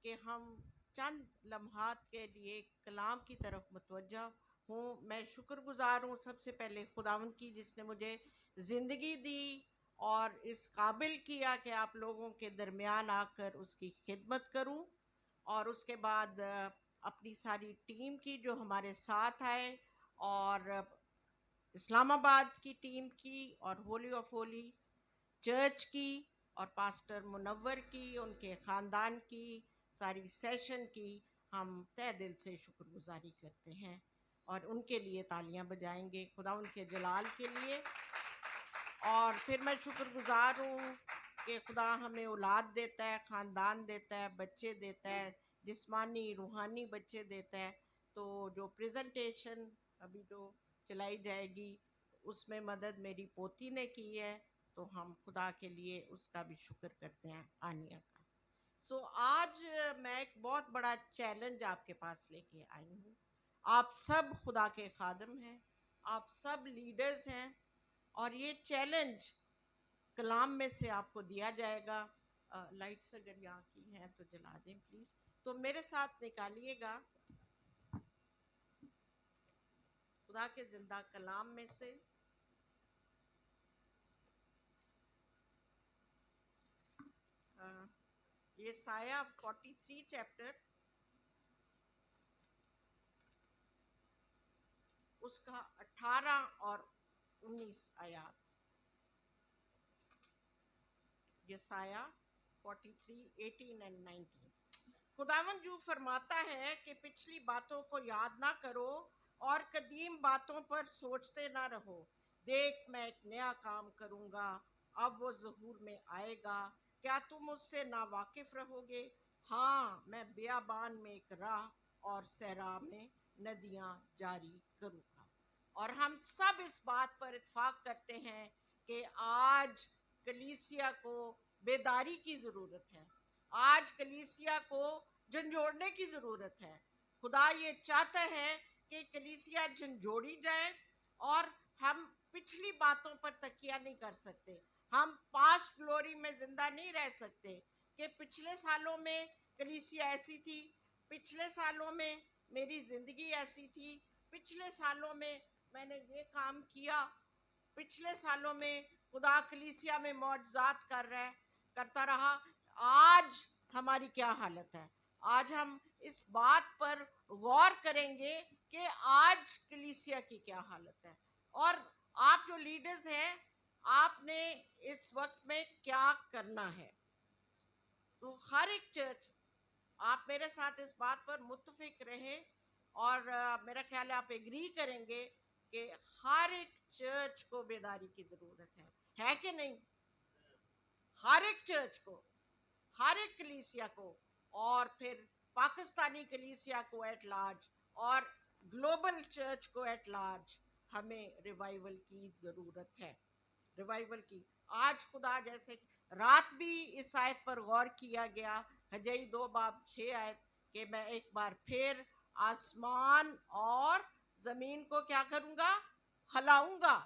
کہ ہم چند لمحات کے لیے کلام کی طرف متوجہ ہوں. میں شکر گزار ہوں سب سے پہلے خداوند کی، جس نے مجھے زندگی دی اور اس قابل کیا کہ آپ لوگوں کے درمیان آ کر اس کی خدمت کروں. اور اس کے بعد اپنی ساری ٹیم کی جو ہمارے ساتھ آئے، اور اسلام آباد کی ٹیم کی، اور ہولی آف ہولی چرچ کی، اور پاسٹر منور کی، ان کے خاندان کی، ساری سیشن کی ہم تہ دل سے شکر گزاری کرتے ہیں اور ان کے لیے تالیاں بجائیں گے خدا ان کے جلال کے لیے. اور پھر میں شکر گزار ہوں کہ خدا ہمیں اولاد دیتا ہے، خاندان دیتا ہے، بچے دیتا ہے، جسمانی روحانی بچے دیتا ہے. تو جو پریزنٹیشن ابھی جو چلائی جائے گی اس میں مدد میری پوتی نے کی ہے، تو ہم خدا کے لیے اس کا بھی شکر کرتے ہیں، آنیہ کا. آج میں ایک بہت بڑا چیلنج آپ کے پاس لے کے آئی ہوں. آپ سب خدا کے خادم ہیں، آپ سب لیڈرز ہیں، اور یہ چیلنج کلام میں سے آپ کو دیا جائے گا. لائٹس اگر یہاں کی ہیں تو جلا دیں پلیز. تو میرے ساتھ نکالیے گا خدا کے زندہ کلام میں سے یہ سایہ 43 چیپٹر، اس کا 18 اور 19 آیات. یسایہ 43 18 and 19. خداوند جو فرماتا ہے کہ پچھلی باتوں کو یاد نہ کرو اور قدیم باتوں پر سوچتے نہ رہو. دیکھ میں ایک نیا کام کروں گا، اب وہ ظہور میں آئے گا، کیا تم اس سے نا واقف رہو گے؟ ہاں، میں بیابان میں ایک راہ اور صحرا میں ندیاں جاری کروں گا. اور ہم سب اس بات پر اتفاق کرتے ہیں کہ آج کلیسیا کو بیداری کی ضرورت ہے، آج کلیسیا کو جھنجھوڑنے کی ضرورت ہے. خدا یہ چاہتا ہے کہ کلیسیا جھنجھوڑی جائے، اور ہم پچھلی باتوں پر تکیہ نہیں کر سکتے. ہم پاسٹ گلوری میں زندہ نہیں رہ سکتے کہ پچھلے سالوں میں کلیسیا ایسی تھی، پچھلے سالوں میں میری زندگی ایسی تھی، پچھلے سالوں میں میں نے یہ کام کیا، پچھلے سالوں میں خدا کلیسیا میں معجزات کرتا رہا. آج ہماری کیا حالت ہے؟ آج ہم اس بات پر غور کریں گے کہ آج کلیسیا کی کیا حالت ہے، اور آپ جو لیڈرز ہیں آپ نے اس وقت میں کیا کرنا ہے. تو ہر ایک چرچ، آپ میرے ساتھ اس بات پر متفق رہیں، اور میرا خیال ہے آپ ایگری کریں گے کہ ہر ایک چرچ کو بیداری کی ضرورت ہے کہ نہیں؟ ہر ایک چرچ کو، ہر ایک کلیسیا کو، اور پھر پاکستانی کلیسیا کو ایٹ لارج، اور گلوبل چرچ کو ایٹ لارج ہمیں ریوائیول کی ضرورت ہے. ریوائیول کی آج خدا جیسے رات بھی اس آیت پر غور کیا گیا، حجئی 2:6 آیت، کہ میں ایک بار پھر آسمان اور زمین کو کیا کروں گا؟ ہلاؤں گا.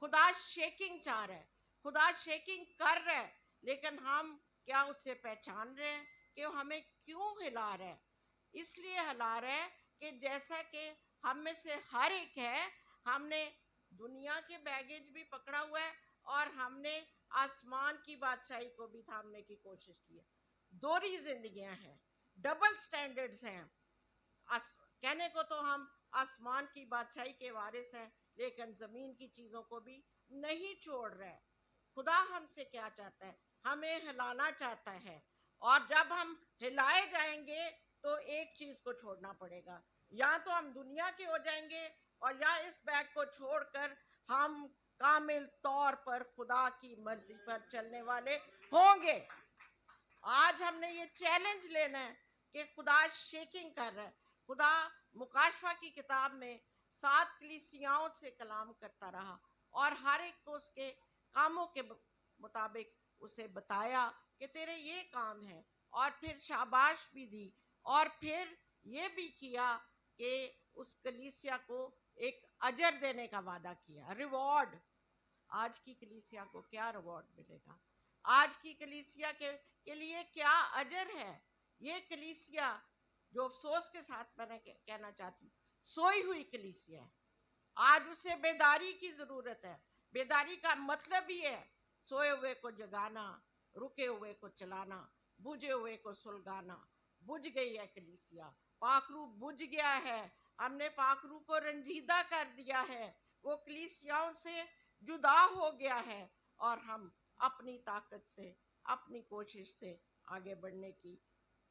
خدا شیکنگ چاہ رہا ہے، خدا شیکنگ کر رہا ہے، لیکن ہم کیا اسے پہچان رہے ہیں کہ وہ ہمیں کیوں ہلا رہا ہے؟ اس لیے ہلا رہا ہے کہ جیسا کہ ہم میں سے ہر ایک ہے، ہم نے دنیا کے بیگیج بھی پکڑا ہوا ہے، اور ہم نے آسمان کی بادشاہی کو بھی تھامنے کی کوشش کی ہے. دوہری زندگیاں ہیں، ڈبل سٹینڈرڈز ہیں. کہنے کو تو ہم آسمان کی بادشاہی کے وارث ہیں، لیکن زمین کی چیزوں کو بھی نہیں چھوڑ رہے. خدا ہم سے کیا چاہتا ہے؟ ہمیں ہلانا چاہتا ہے، اور جب ہم ہلائے جائیں گے تو ایک چیز کو چھوڑنا پڑے گا. یا تو ہم دنیا کے ہو جائیں گے، اور یا اس بیگ کو چھوڑ کر ہم کامل طور پر خدا کی مرضی پر چلنے والے ہوں گے. آج ہم نے یہ چیلنج لینا ہے کہ خدا شیکنگ کر رہا ہے. خدا مکاشفہ کی کتاب میں 7 کلیسیاؤں سے کلام کرتا رہا، اور ہر ایک کو اس کے کاموں کے مطابق اسے بتایا کہ تیرے یہ کام ہے، اور پھر شاباش بھی دی، اور پھر یہ بھی کیا کہ اس کلیسیا کو ایک اجر دینے کا وعدہ کیا، ریوارڈ. آج کی کلیسیا کو کیا ریوارڈ ملے گا؟ آج کی کلیسیا کے لیے کیا اجر ہے؟ یہ کلیسیا جو افسوس کے ساتھ میں نے کہنا چاہتی ہوں سوئی ہوئی کلیسیا ہے. آج اسے بیداری کی ضرورت ہے. بیداری کا مطلب ہی ہے سوئے ہوئے کو جگانا, رکے ہوئے کو چلانا, بجھے ہوئے کو سلگانا. بجھ گئی ہے کلیسیا, پاکرو بجھ گیا ہے, ہم نے پاکرو کو رنجیدہ کر دیا ہے, وہ کلیسیاؤں سے جدا ہو گیا ہے, اور ہم اپنی طاقت سے اپنی کوشش سے آگے بڑھنے کی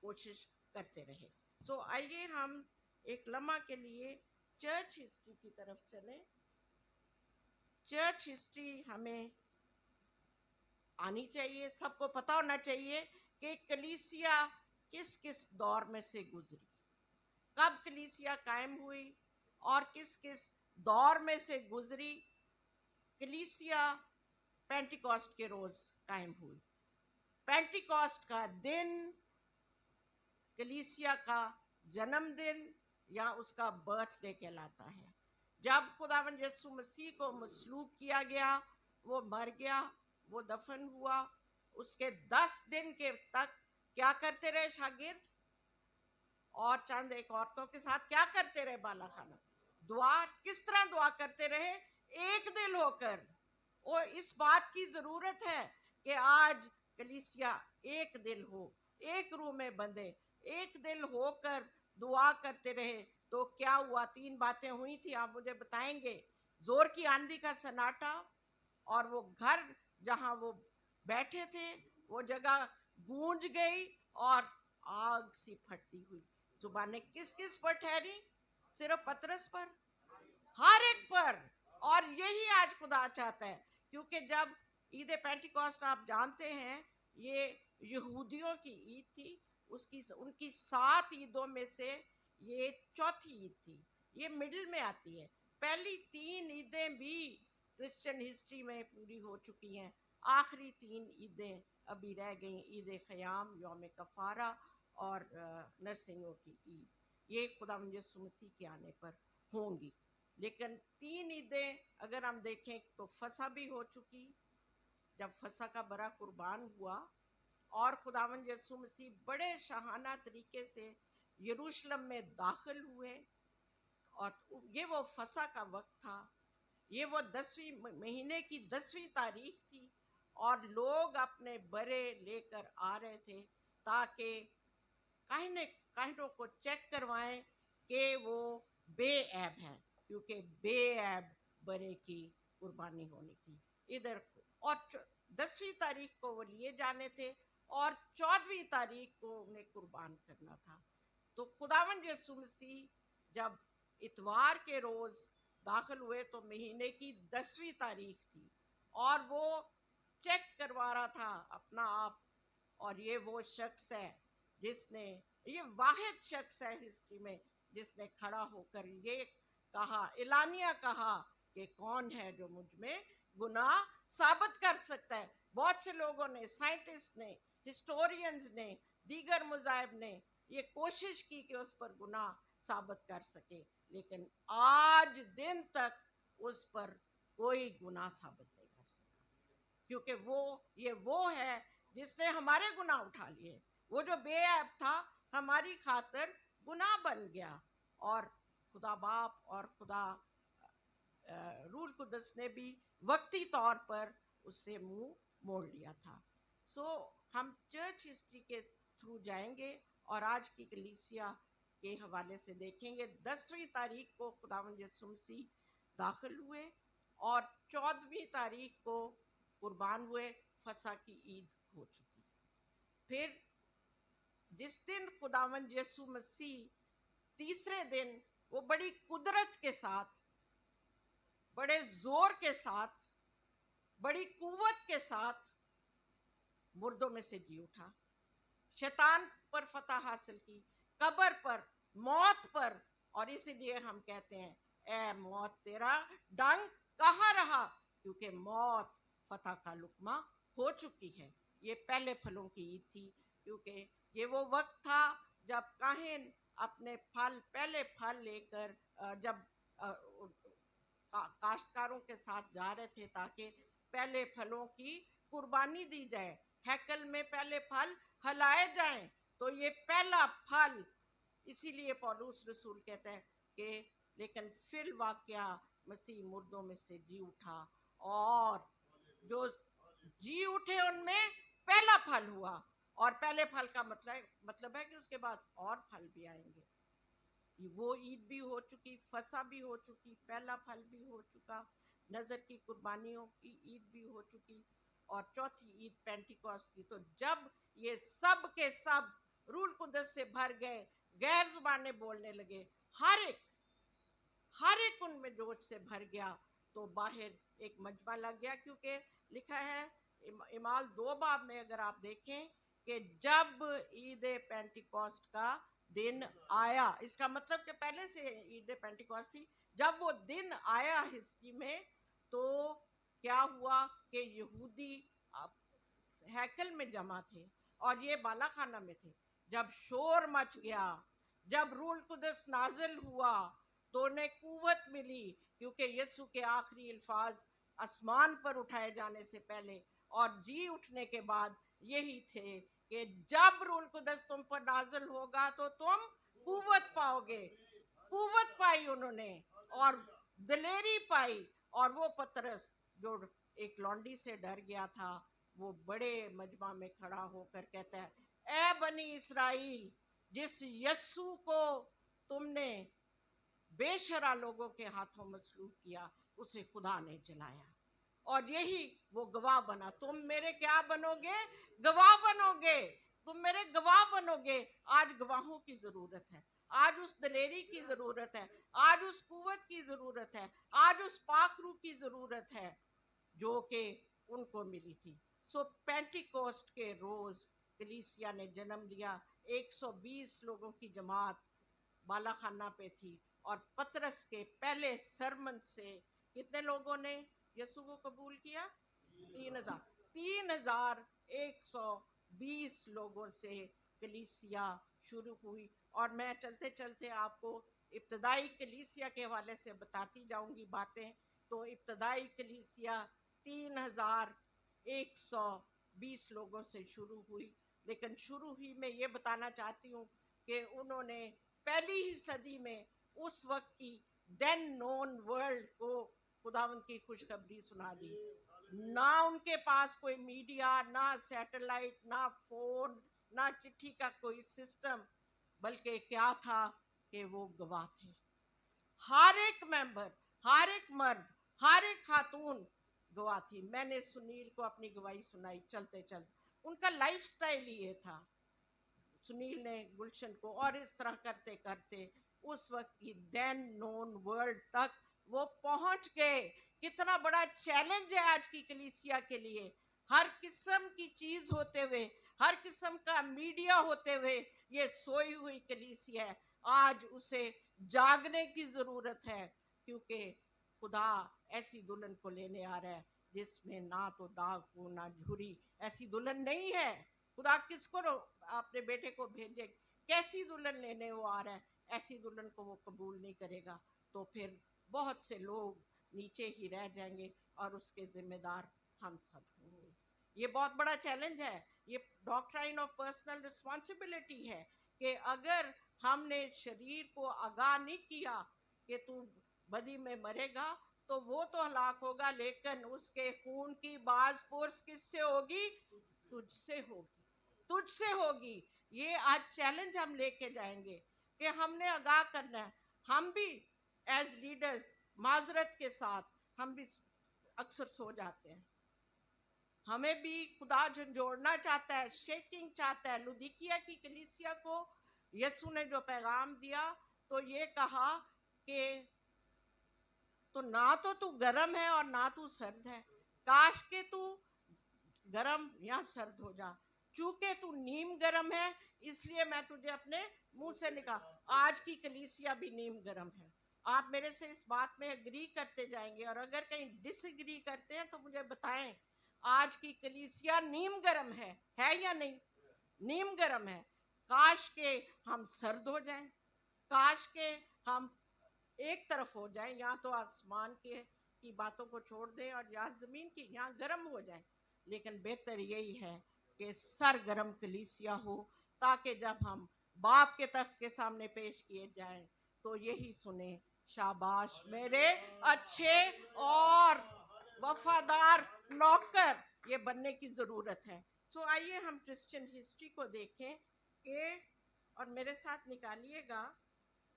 کوشش کرتے رہے. سو آئیے ہم ایک لمحہ کے لیے چرچ ہسٹری کی طرف چلیں. چرچ ہسٹری ہمیں آنی چاہیے, سب کو پتا ہونا چاہیے کہ کلیسیا کس کس دور میں سے گزری, کب کلیسیا قائم ہوئی اور کس کس دور میں سے گزری. کلیسیا پینٹیکوسٹ کے روز قائم ہوئی. پینٹیکوسٹ کا دن کلیسیا کا جنم دن یا اس کا برتھ ڈے کہلاتا ہے. جب خداوند یسوع مسیح کو مصلوب کیا گیا, وہ مر گیا, وہ دفن ہوا, اس کے 10 دن کے تک کیا کرتے رہے شاگرد, اور چند ایک عورتوں کے ساتھ کیا کرتے رہے بالا خانہ, دعا. کس طرح دعا کرتے رہے؟ ایک دل ہو کر. اور اس بات کی ضرورت ہے کہ آج کلیسیا ایک دل ہو, ایک روح میں بندھے, ایک دل ہو کر دعا کرتے رہے. تو کیا ہوا؟ 3 باتیں ہوئی تھی, آپ مجھے بتائیں گے. زور کی آندھی کا سناٹا, اور وہ گھر جہاں وہ بیٹھے تھے وہ جگہ گونج گئی, اور آگ سی پھٹتی ہوئی. زبانیں کس کس پر ٹھہری؟ صرف پترس پر؟ ہر ایک پر. اور یہی آج خدا چاہتا ہے, کیونکہ جب عید پینٹیکوسٹ آپ جانتے ہیں یہ یہودیوں کی عید تھی, ان کی 7 عیدوں میں سے یہ چوتھی عید تھی, یہ مڈل میں آتی ہے. پہلی 3 عیدیں بھی کرسچن ہسٹری میں پوری ہو چکی ہیں, آخری 3 عیدیں ابھی رہ گئیں, عید خیام, یوم کفارہ اور نرسنگوں کی عید. یہ خداوند یسوع مسیح کے آنے پر ہوں گی. لیکن 3 عیدیں اگر ہم دیکھیں تو فسح بھی ہو چکی, جب فسح کا بڑا قربان ہوا اور خداوند یسوع مسیح بڑے شاہانہ طریقے سے یروشلم میں داخل ہوئے, اور یہ وہ فسح کا وقت تھا. یہ وہ 10ویں مہینے کی 10ویں تاریخ تھی, اور لوگ اپنے برے لے کر آ رہے تھے تاکہ کاہنوں کو چیک کروائیں کہ وہ بے عیب ہیں, کیونکہ بے عیب برے کی قربانی ہونی تھی ادھر. اور 10ویں تاریخ کو وہ لیے جانے تھے, اور 14ویں تاریخ کو انہیں قربان کرنا تھا. تو خداوند یسوع مسیح جب اتوار کے روز داخل ہوئے تو مہینے کی 10ویں تاریخ تھی, اور وہ چیک کروا رہا تھا اپنا آپ. اور یہ وہ شخص ہے جس نے, یہ واحد شخص ہے ہسٹری میں جس نے کھڑا ہو کر یہ کہا, اعلانیہ کہا کہ کون ہے جو مجھ میں گناہ ثابت کر سکتا ہے. بہت سے لوگوں نے, سائنٹسٹ نے, ہسٹورینز نے, دیگر مذاہب نے یہ کوشش کی کہ اس پر گناہ ثابت کر سکے, لیکن آج دن تک اس پر کوئی گناہ ثابت نہیں کر سکا, کیونکہ وہ ہے جس نے ہمارے گناہ اٹھا لیے. وہ جو بے عیب تھا ہماری خاطر گناہ بن گیا, اور خدا باپ اور خدا روح القدس نے بھی وقتی طور پر اس سے منہ موڑ لیا تھا. سو ہم چرچ ہسٹری کے تھرو جائیں گے اور آج کی کلیسیا کے حوالے سے دیکھیں گے. 10ویں تاریخ کو خداوند یسوع مسیح داخل ہوئے, اور 14ویں تاریخ کو قربان ہوئے. فسح کی عید ہو چکی. پھر جس دن خداوند یسوع مسیح تیسرے دن وہ بڑی قدرت کے ساتھ, بڑے زور کے ساتھ, بڑی قوت کے ساتھ مردوں میں سے جی اٹھا, شیطان پر فتح حاصل کی, قبر پر, موت پر. اور اسی لیے ہم کہتے ہیں اے موت تیرا ڈنگ کہاں رہا, کیونکہ موت فتح کا لقمہ ہو چکی ہے. یہ پہلے پھلوں کی عید تھی, کیونکہ یہ وہ وقت تھا جب کاہن اپنے پہلے پھل لے کر جب کاشتکاروں کے ساتھ جا رہے تھے تاکہ پہلے پھلوں کی قربانی دی جائے, ہیکل میں پہلے پھل ہلائے جائیں, तो ये पहला फल, इसीलिए पौलुस रसूल कहता है कि लेकिन फिर वाकया मसीह मुर्दों में से जी उठा, और जो जी उठे उनमें पहला फल हुआ। और पहले फल का मतलब है कि उसके बाद और फल भी आएंगे। वो ईद भी हो चुकी, फसा भी हो चुकी, पहला फल भी हो चुका, नजर की कुर्बानियों की ईद भी हो चुकी, और चौथी ईद पेंटिकॉस्ट थी। तो जब ये सब के सब रूल कुदस से भर गए, गैर जुबाने बोलने लगे, हर एक उनमें जोश से भर गया, तो बाहर एक मजमा लग गया। क्योंकि लिखा है इमाल 2 बाब में, अगर आप देखें कि जब ईद पेंटिकॉस्ट का दिन आया, इसका मतलब कि पहले से ईद पेंटिकॉस्ट थी, जब वो दिन आया हिस्ट्री में, तो क्या हुआ कि यहूदी हैकल में जमा थे और ये बालाखाना में थे। जब शोर मच गया, जब रूल कुदस नाजिल हुआ, तो उन्हें कुव्वत मिली, क्योंकि यीशु के आखिरी अल्फाज आसमान पर उठाए जाने से पहले और जी उठने के बाद यही थे कि जब रूल कुदस तुम पर नाजिल होगा तो तुम कुव्वत पाओगे। कुव्वत पाई उन्होंने और दिलेरी पाई, और वो पतरस जो एक लौंडी से डर गया था, वो बड़े मजमा में खड़ा होकर कहता है, ए बनी इसराइल, जिस यस्सु को तुमने बेशरा लोगों के हाथों मसलूब किया, उसे खुदा ने जलाया। और यही वो गवाह बना। तुम मेरे क्या बनोगे? गवाह बनोगे। तुम मेरे गवाह बनोगे। आज गवाहों की जरूरत है, आज उस दलेरी की जरूरत है, आज उस कुव्वत की जरूरत है, आज उस पाखरू की जरूरत है जो कि उनको मिली थी। सो पेंटिकोस्ट के रोज कलीसिया ने जन्म लिया। 120 लोगों की जमात बालाखाना पे थी, और पतरस के पहले सरमन से कितने लोगों ने यीशु को कबूल किया? 3000। 3120 लोगों से कलीसिया शुरू हुई। और मैं चलते चलते आपको इब्तदाई कलीसिया के हवाले से बताती जाऊंगी बातें। तो इब्तदाई कलीसिया 3120 लोगों से शुरू हुई, लेकिन शुरू ही में ये बताना चाहती हूँ कि उन्होंने पहली ही सदी में उस वक्त की देन नोन वर्ल्ड को खुदावन की खुशखबरी सुना दी। ना उनके पास कोई मीडिया, ना सैटेलाइट, ना फोन, ना चिट्ठी का कोई सिस्टम, बल्कि क्या था कि वो गवाह थे। हर एक मेंबर, हर एक मर्द, हर एक खातून गवाह थी। मैंने सुनील को अपनी गवाही सुनाई चलते चलते, उनका लाइफस्टाइल ही ये था। सुनील ने गुलशन को, और इस तरह करते करते उस वक्त की देन नोन वर्ल्ड तक वो पहुंच गए। कितना बड़ा चैलेंज है आज की कलीसिया के लिए। हर किस्म की चीज होते हुए, हर किस्म का मीडिया होते हुए, ये सोई हुई कलीसिया है। आज उसे जागने की जरूरत है, क्योंकि खुदा ऐसी दुल्हन को लेने आ रहा है जिसमें ना तो दाग हो ना झुरी। ऐसी दुल्हन नहीं है। खुदा किसको अपने बेटे को भेजे? कैसी दुल्हन लेने वो आ रहा है? ऐसी दुल्हन को वो कबूल नहीं करेगा, तो फिर बहुत से लोग नीचे ही रह जाएंगे और उसके जिम्मेदार हम सब होंगे। ये बहुत बड़ा चैलेंज है। ये डॉक्ट्राइन ऑफ पर्सनल रिस्पॉन्सिबिलिटी है कि अगर हमने शरीर को आगाह नहीं किया कि तू बदी में मरेगा, तो वो तो हलाक होगा, लेकिन उसके खून की बाज पुरस किससे होगी? तुझसे होगी, तुझसे होगी। ये आज चैलेंज हम लेके जाएंगे कि हमने आगाह करना है। हम भी एज लीडर्स माजरत के साथ हम भी अक्सर सो जाते हैं। हमें भी खुदा झंझोड़ना चाहता है, शेकिंग चाहता है। लुदिकिया की कलीसिया को यीशु ने जो पैगाम दिया, तो ये कहा कि तो ना तो तू गर्म है और ना तू सर्द है, काश के तू गर्म या सर्द हो जा। चूंकि तू नीम गर्म है, इसलिए मैं तुझे अपने मुंह से निकाल। आज की कलीसिया भी नीम गर्म है। आप मेरे से इस बात में एग्री करते जाएंगे, और अगर कहीं डिसएग्री करते हैं तो मुझे बताएं। आज की कलीसिया नीम गर्म है या नहीं? नीम गर्म है। काश के हम सर्द हो जाएं, काश के हम एक तरफ हो जाएं, या तो आसमान के की बातों को छोड़ दें और यहाँ जमीन की, यहाँ गर्म हो जाए। लेकिन बेहतर यही है कि सरगर्म कलीसिया हो, ताकि जब हम बाप के तख्त के सामने पेश किए जाएं तो यही सुने, शाबाश मेरे अच्छे और वफादार नौकर, ये बनने की जरूरत है। सो आइए हम क्रिश्चियन हिस्ट्री को देखें कि, और मेरे साथ निकालिएगा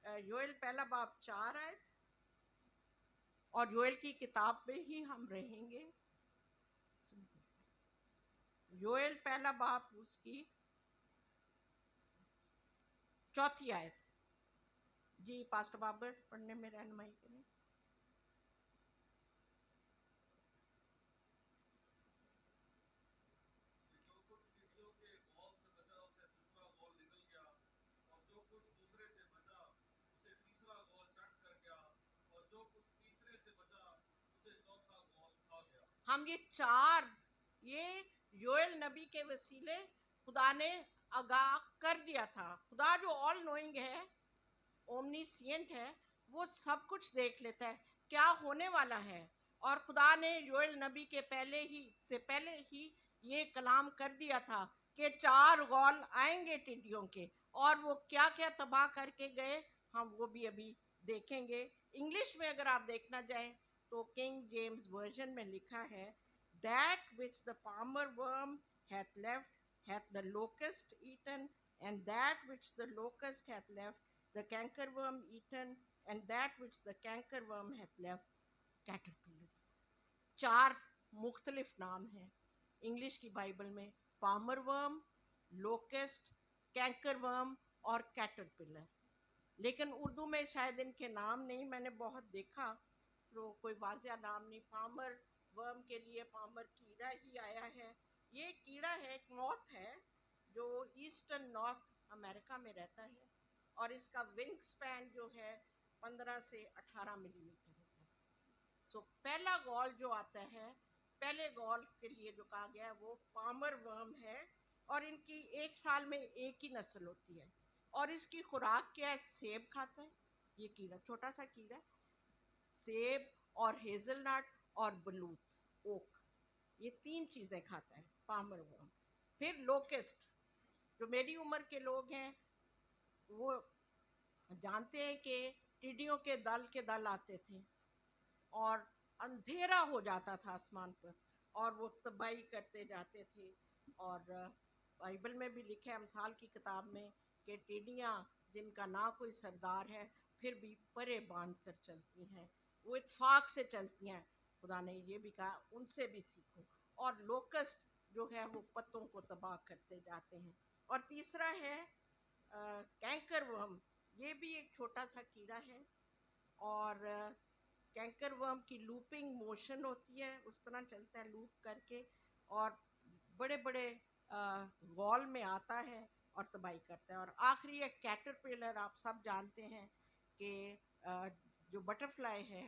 योएल पहला बाब 4 आयत, और योएल की किताब में ही हम रहेंगे। योएल पहला बाब उसकी 4 आयत। जी पास्टर बाबर पढ़ने में रहनुमाई करें। हम ये 4, ये योएल नबी के वसीले खुदा ने आगाह कर दिया था। खुदा जो ऑल नोइंग है, ओमनीसिएंट है, वो सब कुछ देख लेता है क्या होने वाला है। और खुदा ने योएल नबी के पहले ही ये कलाम कर दिया था कि 4 गौल आएंगे टिड्डियों के, और वो क्या क्या तबाह करके गए हम वो भी अभी देखेंगे। इंग्लिश में अगर आप देखना चाहें तो किंग जेम्स वर्जन में लिखा है, that which the palmer worm hath left hath the locust eaten, and that which the locust hath left the cankerworm eaten, and that which the cankerworm hath left caterpillar। 4 मुख्तलिफ नाम हैं English की Bible में, Palmer worm, लोकेस्ट, canker worm और caterpillar. लेकिन उर्दू में शायद इनके नाम नहीं, मैंने बहुत देखा तो कोई वाजिया नाम नहीं। पामर वर्म के लिए पामर कीड़ा ही आया है। ये कीड़ा है, एक मॉथ है जो ईस्टर्न नॉर्थ अमेरिका में रहता है, और इसका विंग स्पैन जो है 15 से 18 मिलीमीटर होता है। सो पहला गॉल जो आता है, पहले गॉल के लिए जो कहा गया है वो पामर वर्म है, और इनकी 1 साल में एक ही नस्ल होती है। और इसकी खुराक क्या है? सेब खाता है ये कीड़ा, छोटा सा कीड़ा, सेब और हेजलनट और बलूत, ओक, ये 3 चीजें खाता है पामर वर्म। फिर लोकेस्ट, जो मेरी उम्र के लोग हैं वो जानते हैं कि टिड्डियों के दल आते थे और अंधेरा हो जाता था आसमान पर, और वो तबाही करते जाते थे। और बाइबल में भी लिखा है, अमसाल की किताब में, कि टिड्डियाँ जिनका ना कोई सरदार है फिर भी परे बांध कर चलती हैं, वो इत्फाक से चलती हैं। खुदा ने ये भी कहा उनसे भी सीखो। और लोकस्ट जो है वो पत्तों को तबाह करते जाते हैं। और तीसरा है कैंकर वर्म, ये भी एक छोटा सा कीड़ा है, और कैंकर वर्म की लूपिंग मोशन होती है, उस तरह चलता है लूप करके, और बड़े बड़े गॉल में आता है और तबाही करता है। और आखिरी एक कैटरपिलर, आप सब जानते हैं कि जो बटरफ्लाई है,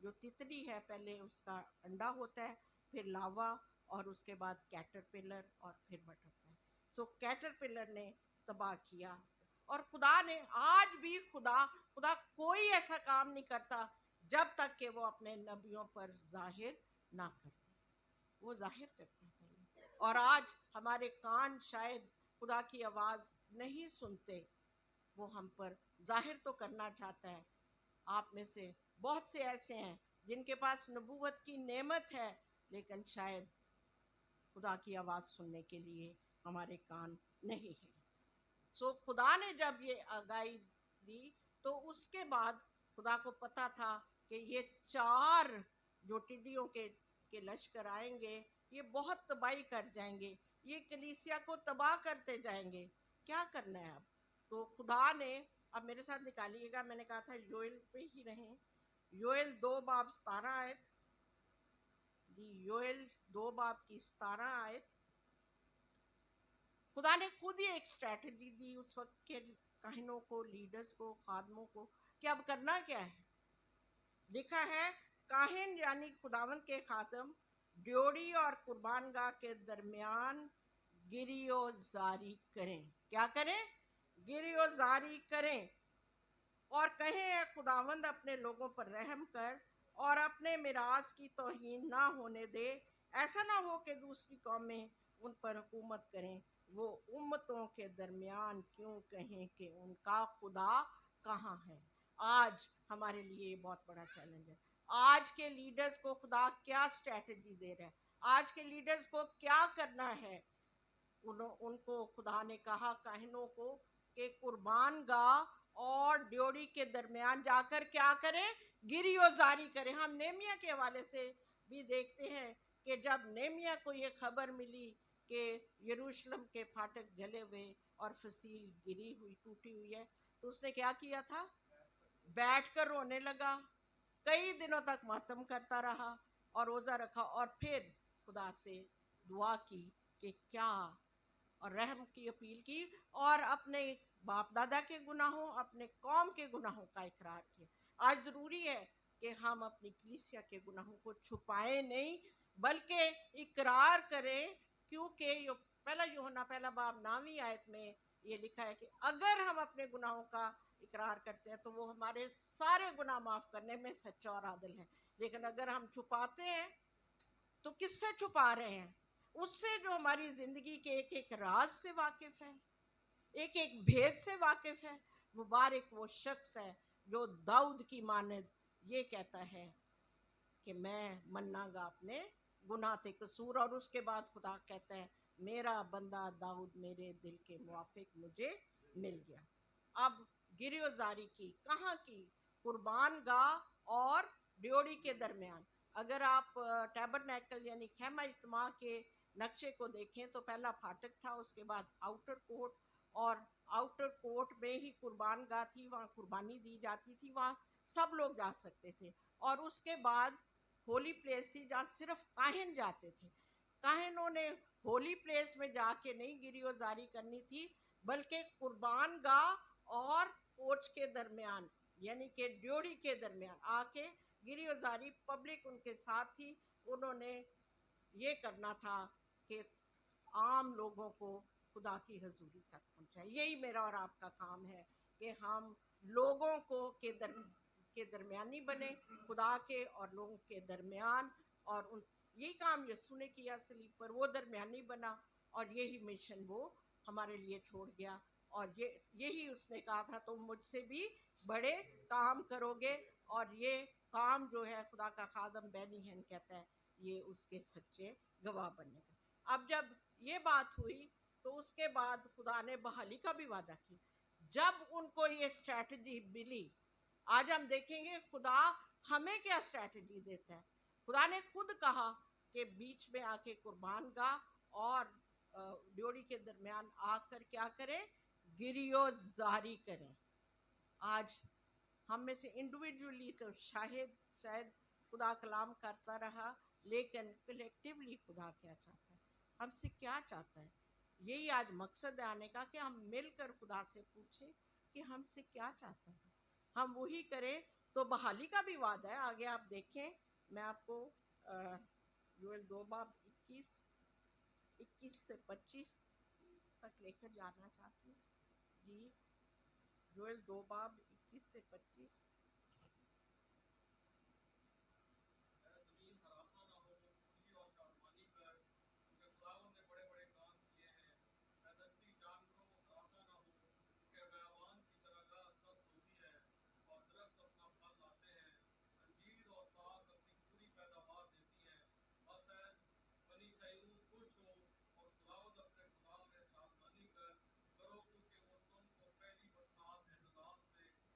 जो तितली है, पहले उसका अंडा होता है, फिर लावा, और उसके बाद कैटरपिलर, और फिर बटरफ्लाई। सो कैटरपिलर ने तबाह किया। और खुदा ने आज भी खुदा कोई ऐसा काम नहीं करता जब तक कि वो अपने नबियों पर जाहिर ना करते, वो जाहिर करते हैं। और आज हमारे कान शायद खुदा की आवाज़ नहीं सुनते, वो हम पर जाहिर तो करना चाहता है। आप में से बहुत से ऐसे हैं जिनके पास नबूवत की नेमत है, लेकिन शायद खुदा की आवाज़ सुनने के लिए हमारे कान नहीं है। सो खुदा ने जब ये आगाही दी तो उसके बाद खुदा को पता था कि ये 4 जो टिड्डियों के लश्कर आएंगे, ये बहुत तबाही कर जाएंगे, ये कलीसिया को तबाह करते जाएंगे। क्या करना है अब? तो खुदा ने, अब मेरे साथ निकालिएगा, मैंने कहा था योएल पे ही रहें, योएल 2 बाब 17 आयत। जी योएल 2 बाब की 17 आयत। खुदा ने खुद ही एक स्ट्रैटेजी दी उस वक्त के काहिनों को, लीडर्स को, खादमों को, कि अब करना क्या है। लिखा है, काहिन यानी खुदावन के खादम ड्योड़ी और कुर्बानगाह के दरमियान गिरियो जारी करें। क्या करें? गिरियो जारी करें, और कहें खुदावंद अपने लोगों पर रहम कर और अपने मिरास की तौहीन ना होने दे। ऐसा ना हो कि दूसरी कौमें उन पर हुकूमत करें, वो उम्मतों के दरमियान क्यों कहें कि उनका खुदा कहाँ है। आज हमारे लिए ये बहुत बड़ा चैलेंज है। आज के लीडर्स को खुदा क्या स्ट्रैटेजी दे रहा है, आज के लीडर्स को क्या करना है। उनको खुदा ने कहा काहिनों को कि कुर्बान गाह और ड्योड़ी के दरमियान जाकर क्या करें, गिरियोजारी करें। हम नेमिया के हवाले से भी देखते हैं कि जब नेमिया को ये खबर मिली कि यरूशलेम के फाटक जले हुए और फसील गिरी हुई टूटी हुई है, तो उसने क्या किया था, बैठकर रोने लगा, कई दिनों तक मातम करता रहा और रोजा रखा और फिर खुदा से दुआ की कि क्या, और रहम की अपील की और अपने बाप दादा के गुनाहों, अपने कौम के गुनाहों का इकरार किया। आज ज़रूरी है कि हम अपनी कलीसिया के गुनाहों को छुपाएं नहीं बल्कि इकरार करें, क्योंकि पहला यूहन्ना पहला बाब 9वीं आयत में ये लिखा है कि अगर हम अपने गुनाहों का इकरार करते हैं तो वो हमारे सारे गुनाह माफ करने में सच्चा और आदिल है। लेकिन अगर हम छुपाते हैं तो किससे छुपा रहे हैं, उससे जो हमारी जिंदगी के एक एक राज से वाकिफ है, एक एक भेद से वाकिफ है। मुबारक वो शख्स है जो दाऊद की मानद ये कहता है कि मैं मन्नागा अपने गुनाह ते कसूर। और उसके बाद खुदा कहता है मेरा बंदा दाऊद मेरे दिल के मुआफिक मुझे मिल गया। अब गिरफ्तारी की कहाँ की, कुर्बान गाह और ड्योड़ी के दरमियान। अगर आप टैबरनेकल यानी खैमा इज्तिमा के नक्शे को देखें तो पहला फाटक था, उसके बाद आउटर कोर्ट, और आउटर कोर्ट में ही कुर्बान गाह थी, वहाँ कुर्बानी दी जाती थी, वहाँ सब लोग जा सकते थे। और उसके बाद होली प्लेस थी जहाँ सिर्फ काहिन जाते थे। काहिनों ने होली प्लेस में जाके नहीं गिरियोजारी करनी थी बल्कि कुर्बान गाह और कोच के दरमियान यानी कि ड्योड़ी के दरमियान आके गिरियोजारी पब्लिक उनके साथ थी। उन्होंने ये करना था कि आम लोगों को खुदा की हजूरी तक पहुंचाए। यही मेरा और आपका काम है कि हम लोगों को के दरमियानी बने, खुदा के और लोगों के दरमियान। और उन यही काम यीशु ने किया सलीब पर, वो दरमियानी बना और यही मिशन वो हमारे लिए छोड़ गया। और यही उसने कहा था तुम मुझसे भी बड़े काम करोगे। और ये काम जो है खुदा का खादम बैनी हैन कहता है ये उसके सच्चे गवाह बनेगा। अब जब ये बात हुई तो उसके बाद खुदा ने बहाली का भी वादा किया। जब उनको ये स्ट्रैटेजी मिली, आज हम देखेंगे खुदा हमें क्या स्ट्रैटेजी देता है। खुदा ने खुद कहा कि बीच में आके कुर्बान गाह और ड्योड़ी के दरमियान आकर क्या करें, गिरियोजारी करें। आज हम में से इंडिविजुअली तो शायद खुदा कलाम करता रहा, लेकिन कलेक्टिवली खुदा क्या चाहता है, हमसे क्या चाहता है, यही आज मकसद है आने का कि हम मिलकर खुदा से पूछें कि हमसे क्या चाहता है, हम वही करें। तो बहाली का भी वादा है, आगे आप देखें। मैं आपको योएल 2 बाब 21 से 25 तक लेकर जाना चाहती हूँ जी। योएल 2 बाब 21 से 25।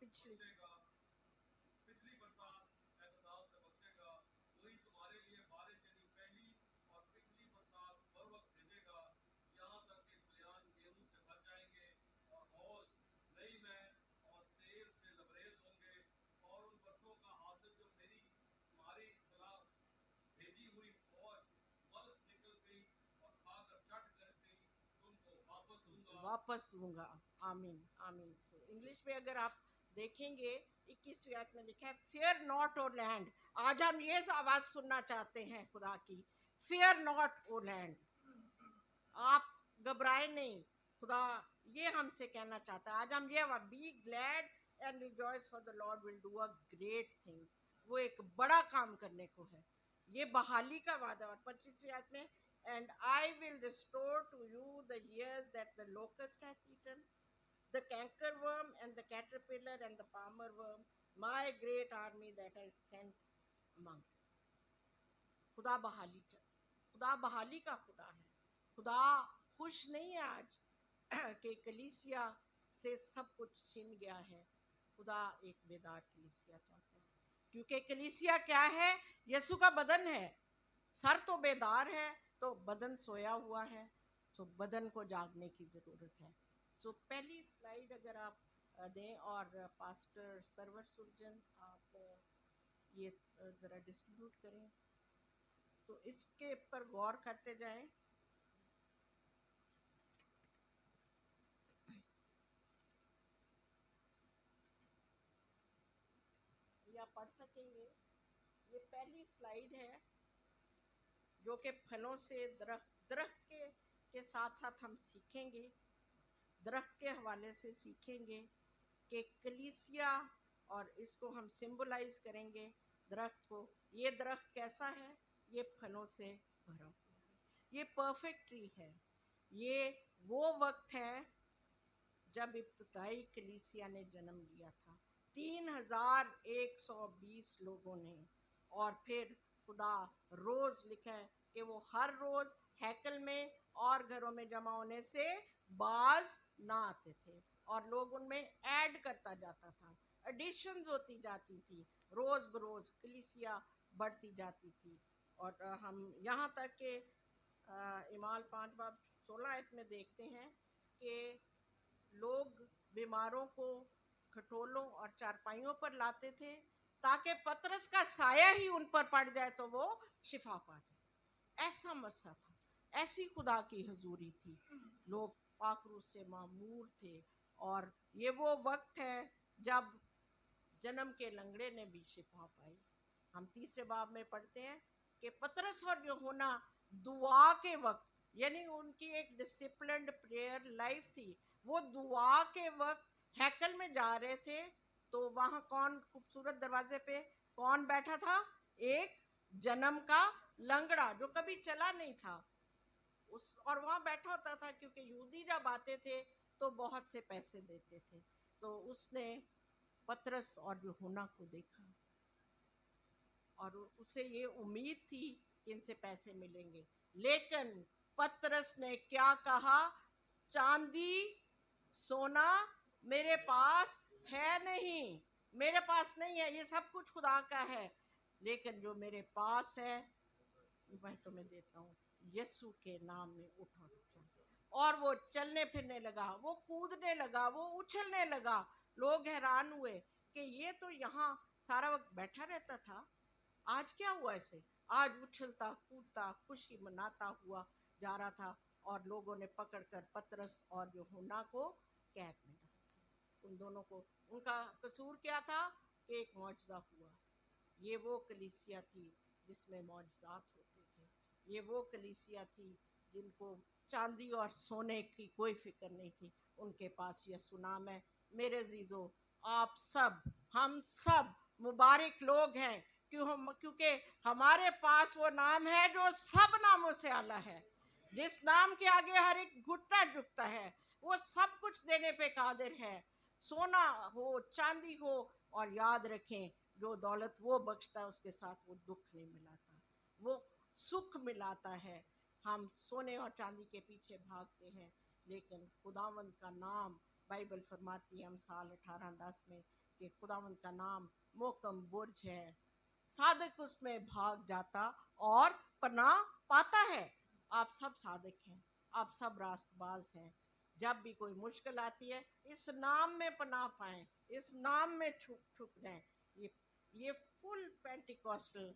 पिछली वापस लूंगा। आमीन आमीन। तो इंग्लिश में अगर आप देखेंगे 21वीं आयत में लिखा है फियर नॉट ओ लैंड। आज हम ये आवाज सुनना चाहते हैं खुदा की, फियर नॉट ओ लैंड, आप घबराए नहीं। खुदा ये हमसे कहना चाहता है। आज हम ये be glad and rejoice for the Lord will do a great thing. वो एक बड़ा काम करने को है, ये बहाली का वादा। और 25वीं आयत में and I will restore to you the years that the locust hath eaten, the cankerworm and the caterpillar and the palmer worm, my great army that I sent among you. खुदा बहाली खुदा बहाली का खुदा है. खुदा खुश नहीं है आज कि कलीसिया से सब कुछ छिन गया है. खुदा एक बेदार कलीसिया चाहता है, क्योंकि कलीसिया क्या है? यीशु का बदन है. सर तो बेदार है तो बदन सोया हुआ है, तो बदन को जागने की जरूरत है. सो पहली स्लाइड अगर आप दें, और पास्टर सरवर सुरजन आप ये जरा डिस्ट्रीब्यूट करें तो इसके ऊपर गौर करते जाएं. या पढ़ सकेंगे. ये पहली स्लाइड है जो कि फलों से दरख्त के साथ साथ हम सीखेंगे, दरख्त के हवाले से सीखेंगे कि कलीसिया, और इसको हम सिंबलाइज करेंगे दरख्त को. ये दरख्त कैसा है? ये फलों से भरा हुआ है. ये परफेक्ट ट्री है. ये वो वक्त है जब इब्तिदाई कलीसिया ने जन्म लिया था, 3120 लोगों ने. और फिर खुदा रोज लिखा है कि वो हर रोज हैकल में और घरों में जमा होने से बाज ना आते थे, और लोग उनमें ऐड करता जाता था. एडिशंस होती जाती थी, रोज बरोज कलीसिया बढ़ती जाती थी. और हम यहाँ तक के इमाल 5 बाब 16 आयत में देखते हैं कि लोग बीमारों को खटोलों और चारपाइयों पर लाते थे ताकि पतरस का साया ही उन पर पड़ जाए तो वो शिफा पा जाए. ऐसा मसा था, ऐसी खुदा की हजूरी थी. लोग पाकरू से मामूर थे. और ये वो वक्त है जब जन्म के लंगड़े ने भी शिफा पाई. हम तीसरे बाब में पढ़ते हैं कि पतरस और यूहन्ना दुआ के वक्त, यानी उनकी एक डिसिप्लिन्ड प्रेयर लाइफ थी, वो दुआ के वक्त हैकल में जा रहे थे. तो वहां कौन खूबसूरत दरवाजे पे कौन बैठा था? एक जन्म का लंगड़ा जो कभी चला नहीं था. और वहां बैठा होता था क्योंकि यहूदी जब आते थे तो बहुत से पैसे देते थे. तो उसने पतरस और यूहन्ना को देखा और उसे ये उम्मीद थी कि इनसे पैसे मिलेंगे. लेकिन पतरस ने क्या कहा? चांदी सोना मेरे पास है नहीं, मेरे पास नहीं है, ये सब कुछ खुदा का है, लेकिन जो मेरे पास है मैं तुम्हें देता हूँ. यीशु के नाम में उठा. और वो चलने फिरने लगा, वो कूदने लगा, वो उछलने लगा. लोग हैरान हुए कि ये तो यहाँ सारा वक्त बैठा रहता था, आज क्या हुआ ऐसे? आज उछलता कूदता खुशी मनाता हुआ जा रहा था. और लोगों ने पकड़कर पतरस और यूहन्ना को कैद में डाल दिया. उन दोनों को, उनका कसूर क्या था? कि एक मौजज़ा हुआ. ये वो कलीसिया थी जिसमें मौजज़ात होते थे. ये वो कलीसिया थी जिनको चांदी और सोने की कोई फिक्र नहीं थी. उनके पास यीशु नाम है. मेरे अजीजों, आप सब, हम सब मुबारक लोग हैं, क्योंकि हमारे पास वो नाम है जो सब नामों से आला है, जिस नाम के आगे हर एक घुटना झुकता है. वो सब कुछ देने पे कादिर है, सोना हो चांदी हो. और याद रखें, जो दौलत वो बख्शता है उसके साथ वो दुख नहीं मिलाता, वो सुख मिलाता है. हम सोने और चांदी के पीछे भागते हैं, लेकिन खुदावंद का नाम, बाइबल फरमाती है अमसाल 18:10 में कि खुदावंद का नाम मोकम बुर्ज है, सादिक उसमें भाग जाता और पनाह पाता है. आप सब सादिक हैं, आप सब रास्तबाज हैं. जब भी कोई मुश्किल आती है, इस नाम में पनाह पाएं, इस नाम में छुप जाएं. ये फुल पेंटिकॉस्टल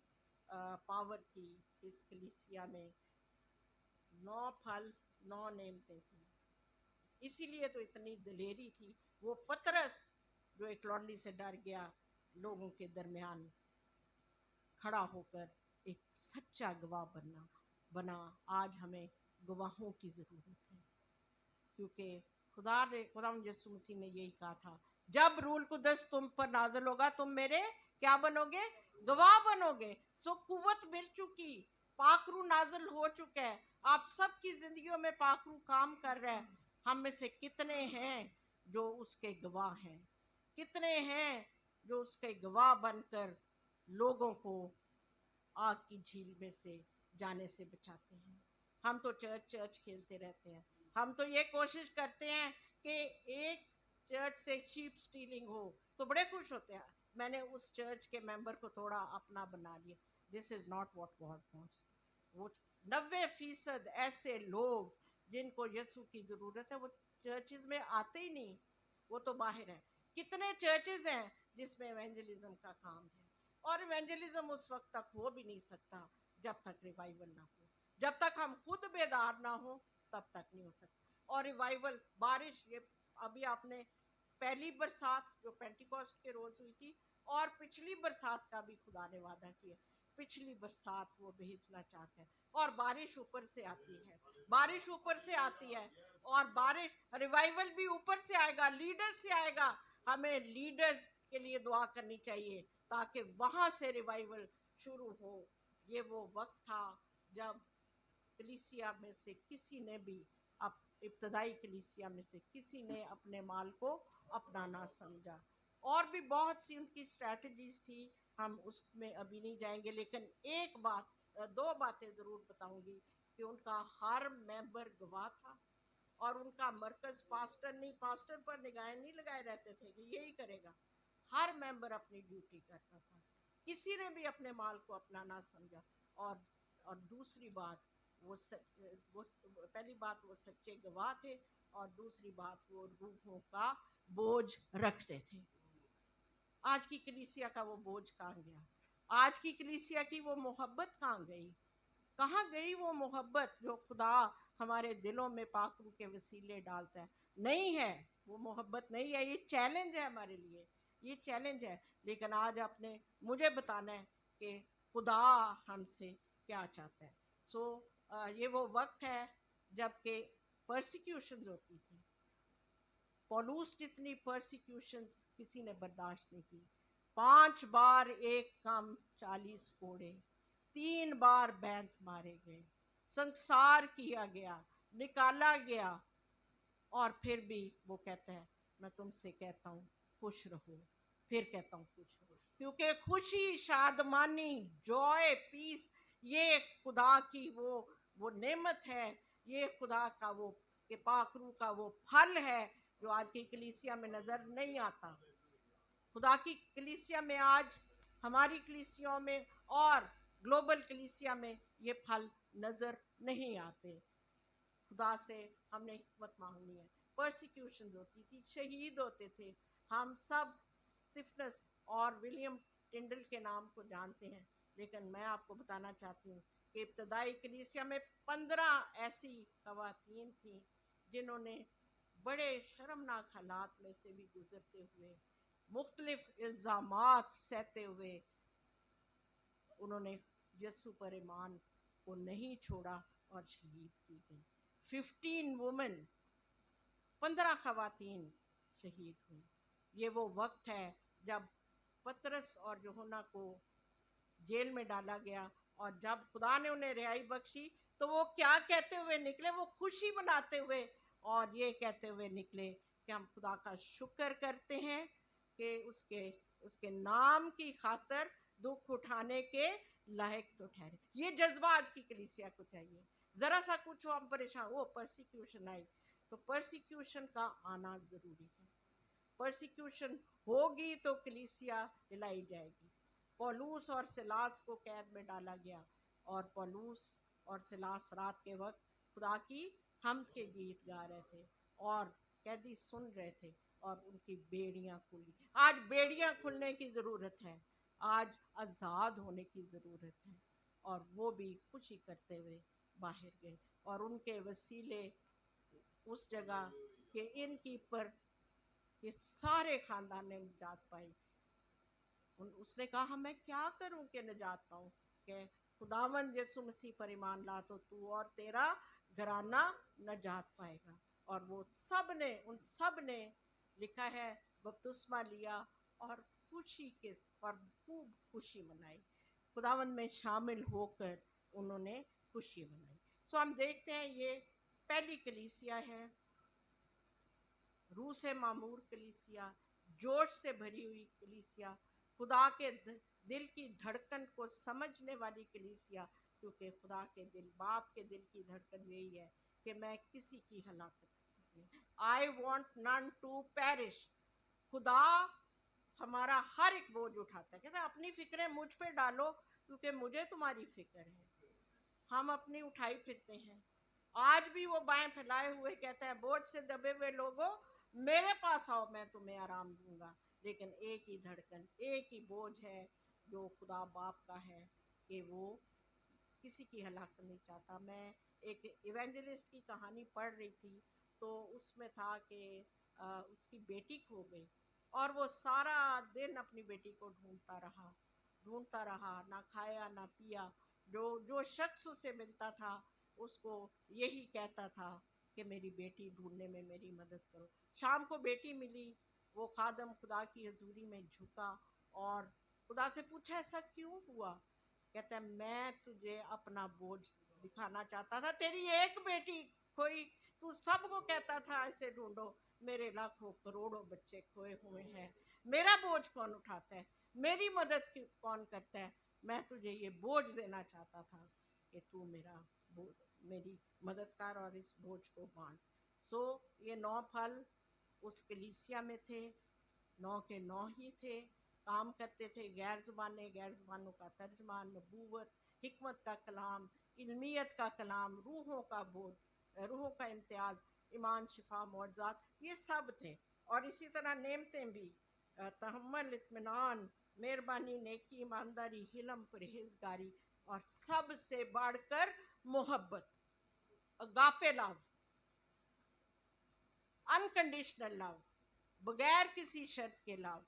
पावर थी इस कलीसिया में. 9 फल 9 नेमतें थी, इसीलिए तो इतनी दलेरी थी. वो पतरस जो एक लौंडी से डर गया, लोगों के दरमियान खड़ा होकर एक सच्चा गवाह बना. आज हमें गवाहों की ज़रूरत है, क्योंकि खुदा यीशु मसीह ने यही कहा था, जब रूल कुदस तुम पर नाज़िल होगा तुम मेरे क्या बनोगे? गवाह बनोगे. सो कुव्वत मिल चुकी, पाकरू नाज़िल हो चुका है. آپ سب کی زندگیوں میں پاک روح کام کر رہا ہے. ہم میں سے کتنے ہیں جو اس کے گواہ ہیں؟ کتنے ہیں جو اس کے گواہ بن کر لوگوں کو آگ کی جھیل میں سے جانے سے بچاتے ہیں؟ ہم تو چرچ کھیلتے رہتے ہیں. ہم تو یہ کوشش کرتے ہیں کہ ایک چرچ سے شیپ سٹیلنگ ہو تو بڑے خوش ہوتے ہیں. میں نے اس چرچ کے ممبر کو تھوڑا اپنا بنا لیا. This is not what God wants. وہ 90% ایسے لوگ جن کو یسوع کی ضرورت ہے وہ چرچز میں آتے ہی نہیں، وہ تو باہر ہیں. کتنے چرچز ہیں جس میں ایونجلزم کا کام ہے، اور ایونجلزم اس وقت تک ہو بھی نہیں سکتا جب تک ریوائول نہ ہو. جب تک ہم خود بیدار نہ ہو تب تک نہیں ہو سکتا. اور ریوائول بارش، یہ ابھی آپ نے پہلی برسات جو پینٹیکوسٹ کے روز ہوئی تھی اور پچھلی برسات کا بھی خدا نے وعدہ کیا، پچھلی برسات وہ بھیجنا چاہتے ہیں. اور بارش اوپر سے آتی ہے، بارش اوپر سے آتی ہے، اور بارش ریوائول بھی اوپر سے آئے گا، لیڈر سے آئے گا. ہمیں لیڈرز کے لیے دعا کرنی چاہیے تاکہ وہاں سے ریوائول شروع ہو. یہ وہ وقت تھا جب کلیسیا میں سے کسی نے بھی ابتدائی کلیسیا میں سے کسی نے اپنے مال کو اپنا نہ سمجھا. اور بھی بہت سی ان کی اسٹریٹجیز تھی، ہم اس میں ابھی نہیں جائیں گے. لیکن ایک بات، دو باتیں ضرور بتاؤں گی کہ ان کا ہر ممبر گواہ تھا، اور ان کا مرکز پاسٹر نہیں، پاسٹر پر نگاہیں نہیں لگائے رہتے تھے کہ یہی کرے گا. ہر ممبر اپنی ڈیوٹی کرتا تھا، کسی نے بھی اپنے مال کو اپنا نہ سمجھا. اور دوسری بات وہ پہلی بات وہ سچے گواہ تھے، اور دوسری بات وہ روحوں کا بوجھ رکھتے تھے. آج کی کلیسیا کا وہ بوجھ کہاں گیا؟ آج کی کلیسیا کی وہ محبت کہاں گئی؟ کہاں گئی وہ محبت جو خدا ہمارے دلوں میں پاک روح کے وسیلے ڈالتا ہے؟ نہیں ہے، وہ محبت نہیں ہے. یہ چیلنج ہے ہمارے لیے، یہ چیلنج ہے. لیکن آج آپ نے مجھے بتانا ہے کہ خدا ہم سے کیا چاہتا ہے. یہ وہ وقت ہے جب کہ پرسیکیوشنز ہوتی تھی. پولوس جتنی پرسیکیوشنز کسی نے برداشت نہیں کی. 5 بار ایک کم 40 کوڑے، 3 بار بینت مارے گئے، سنسار کیا گیا، نکالا گیا. اور پھر بھی وہ کہتا ہے میں تم سے کہتا ہوں خوش رہو. پھر کہتا ہوں خوش رہو، کیونکہ خوشی، شادمانی، جوائے، پیس، یہ خدا کی وہ نعمت ہے. یہ خدا کا وہ کہ پاک روح کا وہ پھل ہے جو آج کی کلیسیا میں نظر نہیں آتا. خدا کی کلیسیا میں آج، ہماری کلیسیوں میں اور گلوبل کلیسیا میں یہ پھل نظر نہیں آتے. خدا سے ہم نے حکمت مانگنی ہے. پرسیکیوشنز ہوتی تھی، شہید ہوتے تھے. ہم سب اسٹیفنس اور ولیم ٹنڈل کے نام کو جانتے ہیں، لیکن میں آپ کو بتانا چاہتی ہوں کہ ابتدائی کلیسیا میں 15 ایسی خواتین تھیں جنہوں نے بڑے شرمناک حالات میں سے بھی گزرتے ہوئے، مختلف الزامات سہتے ہوئے، انہوں نے یسوع پر ایمان کو نہیں چھوڑا اور شہید کی گئی. 15 وومن، 15 خواتین شہید ہوئی. یہ وہ وقت ہے جب پترس اور یوحنا کو جیل میں ڈالا گیا، اور جب خدا نے انہیں رہائی بخشی تو وہ کیا کہتے ہوئے نکلے؟ وہ خوشی مناتے ہوئے اور یہ کہتے ہوئے نکلے کہ ہم خدا کا شکر کرتے ہیں کہ اس کے نام کی خاطر دکھ اٹھانے کے لائق تو ٹھہرے. یہ جذبہ آج کی کلیسیا کو چاہیے. ذرا سا کچھ ہو ہم پریشان، وہ پرسیکیوشن آئی. تو پرسیکیوشن کا آنا ضروری ہے. پرسیکیوشن ہوگی تو کلیسیا ہلائی جائے گی. پولوس اور سلاس کو قید میں ڈالا گیا، اور پولوس اور سلاس رات کے وقت خدا کی حمد کے گیت گا رہے تھے، اور قیدی سن رہے تھے، اور ان کی بیڑیاں کھلی. آج بیڑیاں کھلنے کی ضرورت ہے، آج آزاد ہونے کی ضرورت ہے. اور وہ بھی خوشی کرتے ہوئے باہر گئے، اور ان کے وسیلے اس جگہ کہ ان کی پر یہ سارے خاندان نے نجات پائی. اس نے کہا میں کیا کروں کہ نجات پاؤں؟ کہ خداوند یسوع مسیح پر ایمان لا تو تو اور تیرا گھرانہ نجات پائے گا. اور وہ سب نے، ان سب نے لکھا ہے بپتسمہ لیا اور خوشی کے اور خوب خوشی منائی. خداوند میں شامل ہو کر انہوں نے خوشی منائی. सो हम देखते हैं ये पहली कलीसिया है, रूह से मामूर कलीसिया, जोश से भरी हुई कलीसिया, खुदा के दिल की धड़कन को समझने वाली कलीसिया, क्योंकि खुदा के दिल, बाप के दिल की धड़कन यही है कि मैं किसी की हलाकत, I want none to perish. खुदा हमारा हर एक बोझ उठाता है, कहता है अपनी फिक्रें मुझ पे डालो क्योंकि मुझे तुम्हारी फिक्र है। हम अपनी उठाई फिरते हैं, आज भी वो बाएं फैलाए हुए कहता है बोझ से दबे हुए लोगों मेरे पास आओ, मैं तुम्हें आराम दूंगा। लेकिन एक ही धड़कन, एक ही बोझ है जो खुदा बाप का है कि वो किसी की हलाकत नहीं चाहता। मैं एक इवेंजलिस्ट की कहानी पढ़ रही थी, तो उसमें था कि उसकी बेटी खो गई और वो सारा दिन अपनी बेटी को ढूंढता रहा, ना खाया ना पिया। जो जो शख्स उसे मिलता था उसको यही कहता था कि मेरी बेटी ढूंढने में मेरी मदद करो। शाम को बेटी मिली, वो खादम खुदा की हजूरी में झुका और खुदा से पूछा ऐसा क्यों हुआ। कहता है मैं तुझे अपना बोझ दिखाना चाहता था, तेरी एक बेटी खोई, तू सबको कहता था ऐसे ढूंढो, मेरे लाखों करोड़ों बच्चे खोए हुए हैं, मेरा बोझ कौन उठाता है, मेरी मदद कौन करता है। मैं तुझे ये बोझ देना चाहता था कि तू मेरी मदद कर और इस बोझ को बांट। सो ये 9 फल उस कलीसिया में थे, 9 के 9 ही थे, काम करते थे। गैर जुबानों का तर्जमान, नबूवत, हिकमत का कलाम, इल्मियत का कलाम, रूहों का इम्तियाज, ईमान, शिफा, मौजज़ात, ये सब थे। और इसी तरह नेमतें भी, तहम्मुल, इत्मीनान, मेहरबानी, नेकी, ईमानदारी, हिलम, परहेजगारी, और सबसे बढ़कर मोहब्बत, अगापे लव, अनकंडीशनल लव, बगैर किसी शर्त के लव,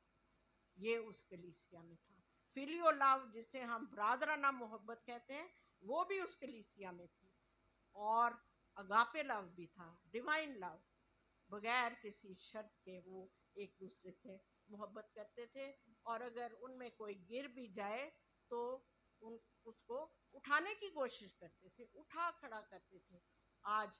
ये उस कलीसिया में था। फिलियो लव, जिसे हम ब्रादराना मोहब्बत कहते हैं, वो भी उस कलीसिया में थी। और अगापे लव भी था, डिवाइन लव, बगैर किसी शर्त के वो एक दूसरे से मोहब्बत करते थे। और अगर उनमें कोई गिर भी जाए तो उसको उठाने की कोशिश करते थे, उठा खड़ा करते थे। आज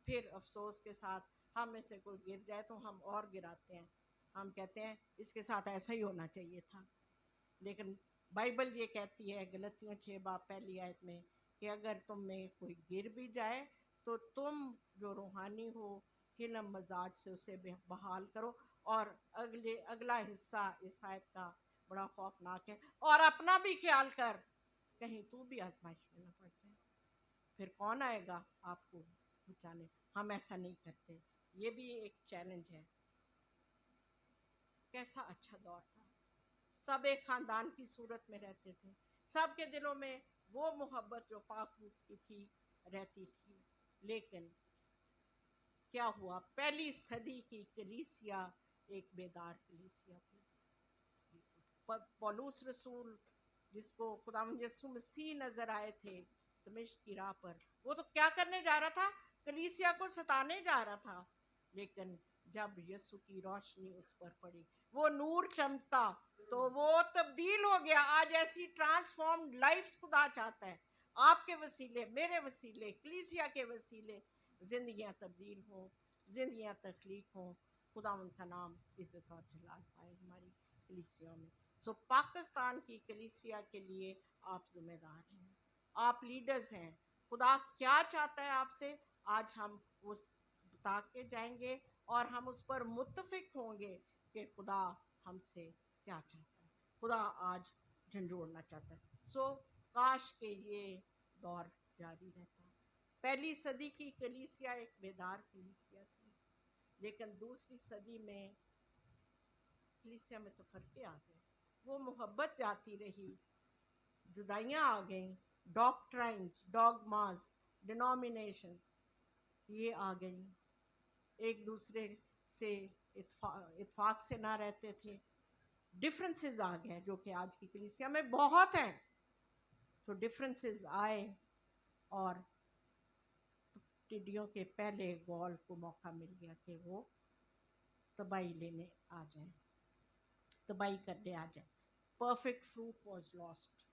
फिर अफसोस के साथ हम में से कोई गिर जाए तो हम और गिराते हैं, हम कहते हैं इसके साथ ऐसा ही होना चाहिए था। लेकिन बाइबल ये कहती है गलतियों 6 बाब पहली आयत में कि अगर तुम में कोई गिर भी जाए तो तुम जो रूहानी हो हिलम मजाज से उसे बहाल करो। और अगला हिस्सा इस आयत का बड़ा खौफनाक है, और अपना भी ख्याल कर कहीं तू भी आजमाइश में न पड़ जाए, फिर कौन आएगा आपको बचाने। हम ऐसा नहीं करते, ये भी एक चैलेंज है। कैसा अच्छा दौर था, सब एक खानदान की सूरत में रहते थे, सबके दिलों में वो मोहब्बत जो पाक की थी रहती थी। लेकिन क्या हुआ, पहली सदी की कलीसिया एक बेदार कलीसिया थी। पौलुस रसूल, जिसको खुदावंद यीशु मसीह नजर आए थे दमिश्क की राह पर, वो तो क्या करने जा रहा था, कलीसिया को सताने जा रहा था। लेकिन जब यीशु की रोशनी उस पर पड़ी, वो नूर चमका तो वो तब्दील हो गया। आज ऐसी ट्रांसफॉर्म्ड लाइफ खुदा चाहता है, आपके वसीले, मेरे वसीले, कलीसिया के वसीले जिंदगियां तब्दील हो, जिंदगियां तख्लीक हो, खुदा उनका नाम इज्जत और जलाल पाए हमारी कलीसिया में। सो पाकिस्तान की कलीसिया के लिए आप जिम्मेदार हैं, आप लीडर्स हैं। खुदा क्या चाहता है आपसे, आज हम उस बता के जाएंगे और हम उस पर मुत्तफिक होंगे कि खुदा हमसे क्या चाहता है। खुदा आज झंझोड़ना चाहता है। सो काश के ये दौर जारी रहता। पहली सदी की कलीसिया एक बेदार कलीसिया थी, लेकिन दूसरी सदी में कलीसिया में तो फर्के आ गए, वो मोहब्बत जाती रही, जुदाइयाँ आ गईं, डॉक्ट्राइन्स, डॉगमास, डिनोमिनेशन ये आ गई, एक दूसरे से इत्फाक से ना रहते थे, डिफरेंसेस आ गए जो कि आज की कलीसिया में बहुत हैं। तो डिफरेंसेस आए और टिड्डियों के पहले गॉल को मौका मिल गया कि वो तबाही लेने आ जाए, तबाही करने आ जाए। Perfect fruit was lost.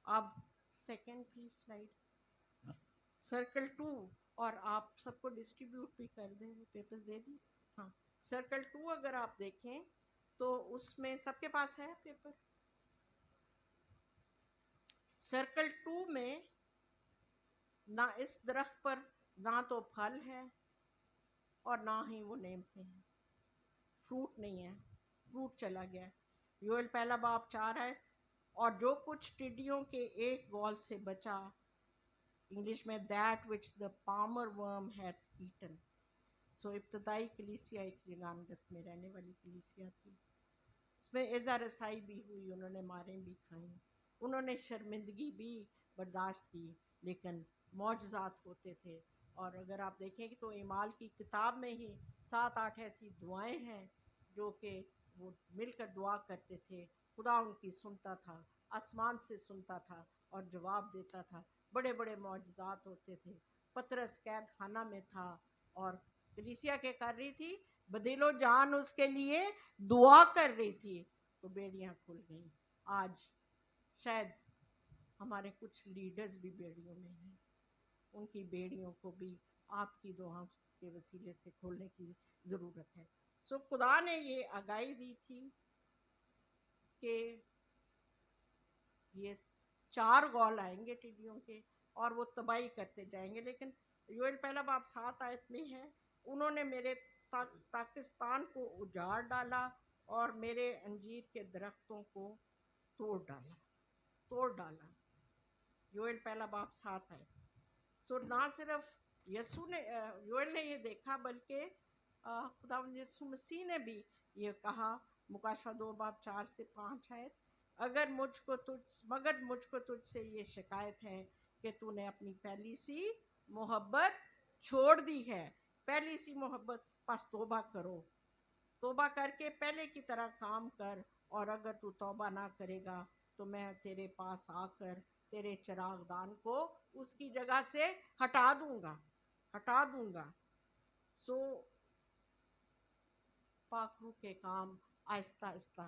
अब सेकेंड प्लीज स्लाइड। सर्कल 2, और आप सबको डिस्ट्रीब्यूट भी कर दें, पेपर्स दे दी। हाँ, सर्कल 2 अगर आप देखें तो उसमें सबके पास है पेपर। सर्कल 2 में ना इस दरख्त पर ना तो फल है और ना ही वो नेमते हैं, फ्रूट नहीं है, फ्रूट चला गया। योएल पहला बाप 4 है, और जो कुछ टिड्डियों के एक गॉल से बचा, इंग्लिश में that which the Palmer worm had eaten. So इब्तदाई कलीसिया एक यगानगत में रहने वाली कलीसिया थी, उसमें एजा रसाई भी हुई, उन्होंने मारें भी खाई, उन्होंने शर्मिंदगी भी बर्दाश्त की, लेकिन मौजज़ात होते थे। और अगर आप देखें तो ईमाल की किताब में ही 7-8 ऐसी दुआएं हैं जो कि वो मिलकर दुआ करते थे, खुदा उनकी सुनता था, आसमान से सुनता था और जवाब देता था। बड़े बड़े मौजज़ात होते थे। पतरस कैद खाना में था और कलीसिया के कर रही थी, बदिलो जान उसके लिए दुआ कर रही थी, तो बेड़ियां खुल गईं। आज शायद हमारे कुछ लीडर्स भी बेड़ियों में हैं, उनकी बेड़ियों को भी आपकी दुआ के वसीले से खोलने की ज़रूरत है। सो खुदा ने ये आगाही दी थी कि ये 4 गौल आएंगे टिड्डियों के और वो तबाही करते जाएंगे। लेकिन योएल पहला बाप 7 आयत में है, उन्होंने मेरे पाकिस्तान को उजाड़ डाला और मेरे अंजीर के दरख्तों को तोड़ डाला। योएल पहला बाप 7 है। सो ना सिर्फ यसू ने योएल ने ये देखा, बल्कि खुदा यीशु मसीह ने भी ये कहा, मुकाशवा 2 बाप 4 से 5 है, मगर मुझको तुझसे ये शिकायत है कि तूने अपनी पहली सी मोहब्बत छोड़ दी है। पहली सी मोहब्बत, बस तौबा करो, तौबा करके पहले की तरह काम कर, और अगर तू तौबा ना करेगा तो मैं तेरे पास आकर तेरे चिरागदान को उसकी जगह से हटा दूंगा। सो पाखरू के काम आहिस्ता आहिस्ता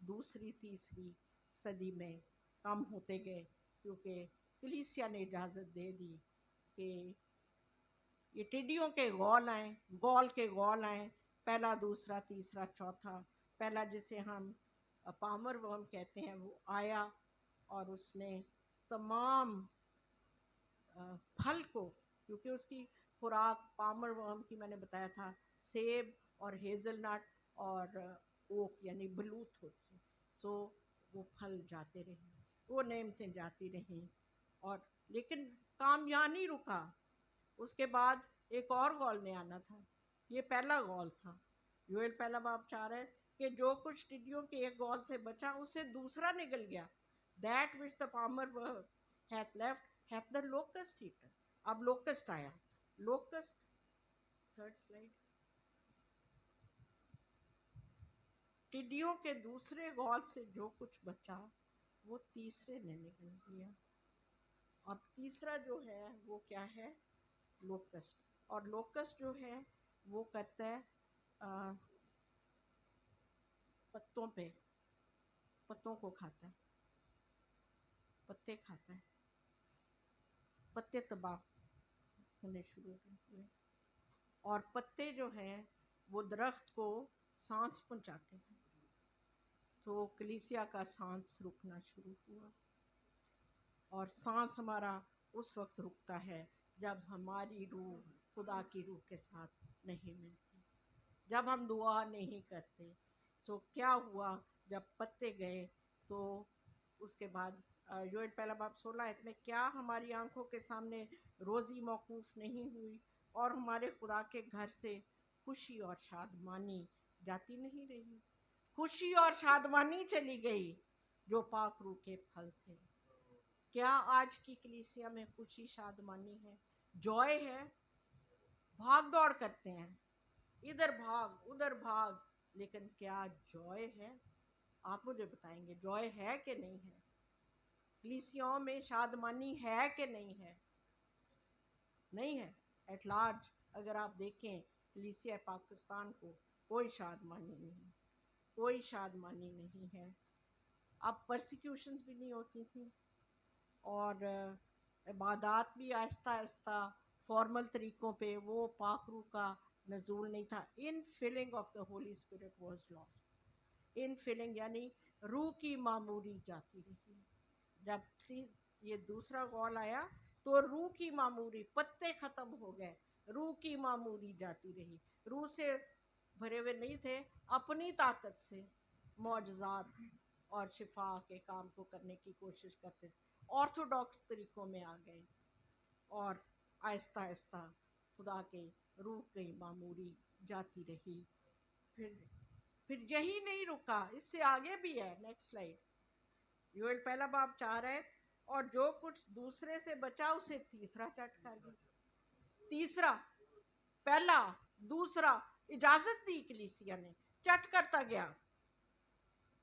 दूसरी तीसरी सदी में कम होते गए, क्योंकि कलीसिया ने इजाज़त दे दी कि ये टिड्डियों के गौल आए, पहला दूसरा तीसरा चौथा। पहला जिसे हम पामर वर्म कहते हैं वो आया और उसने तमाम फल को, क्योंकि उसकी खुराक पामर वर्म की मैंने बताया था, सेब और हेज़लनट और ओक यानी बलूत होती है। सो वो फल जाते रहे, वो नेमतें जाती रहीं, और लेकिन काम यहाँ नहीं रुका। उसके बाद एक और गौल ने आना था, ये पहला गौल था। योएल पहला बाप 4 है कि जो कुछ टिड्डियों के एक गौल से बचा उससे दूसरा निकल गया। That which the farmer hath left hath the locust eaten. अब लोकस्ट आया, लोकस्ट, थर्ड स्लाइड। टिड्डियों के दूसरे गौल से जो कुछ बचा वो तीसरे ने निकल गया। अब तीसरा जो है वो क्या है? लोकस्ट। और लोकस्ट जो है वो करता है पत्तों को खाता है, पत्ते खाता है, पत्ते तबाह होने शुरू होते हैं, और पत्ते जो हैं वो दरख्त को सांस पहुंचाते हैं। तो कलीसिया का सांस रुकना शुरू हुआ, और सांस हमारा उस वक्त रुकता है जब हमारी रूह खुदा की रूह के साथ नहीं मिलती, जब हम दुआ नहीं करते। तो क्या हुआ जब पत्ते गए? तो उसके बाद योएल पहला बाप 16 में, क्या हमारी आंखों के सामने रोज़ी मौकूफ़ नहीं हुई और हमारे खुदा के घर से खुशी और शादमानी जाती नहीं रही? खुशी और शादमानी चली गई जो पाक रूह के फल थे। क्या आज की कलीसिया में खुशी शादमानी है, जॉय है? भाग दौड़ करते हैं, इधर भाग उधर भाग, लेकिन क्या जॉय है? आप मुझे बताएंगे, जॉय है कि नहीं है? कलीसियाओं में शादमानी है कि नहीं है? नहीं है। एट लार्ज अगर आप देखें कलीसिया पाकिस्तान को, कोई शादमानी नहीं, कोई शादमानी नहीं है। अब परसिक्यूशंस भी नहीं होती थी, और इबादत भी आहिस्ता आहिस्ता फॉर्मल तरीक़ों पे, वो पाक रूह का नज़ूल नहीं था. In filling of the holy spirit was lost. In filling यानी रूह की मामूरी जाती रही. जब ये दूसरा कॉल आया तो रूह की मामूरी, पत्ते ख़त्म हो गए, रूह की मामूरी जाती रही. रूह से भरे हुए नहीं थे, अपनी ताकत से मौजज़ात और शिफा के काम को करने की कोशिश करते थे. ऑर्थोडॉक्स तरीक़ों में आ गए और आहिस्ता आहिस्ता खुदा के रूह की मामूरी जाती रही. फिर यही नहीं रुका, इससे आगे भी है. Next slide. यूएल पहला बाब 4 है, और जो कुछ दूसरे से बचा उसे तीसरा चट कर गया. तीसरा, पहला, दूसरा, इजाजत दी कलीसिया ने, चट करता गया.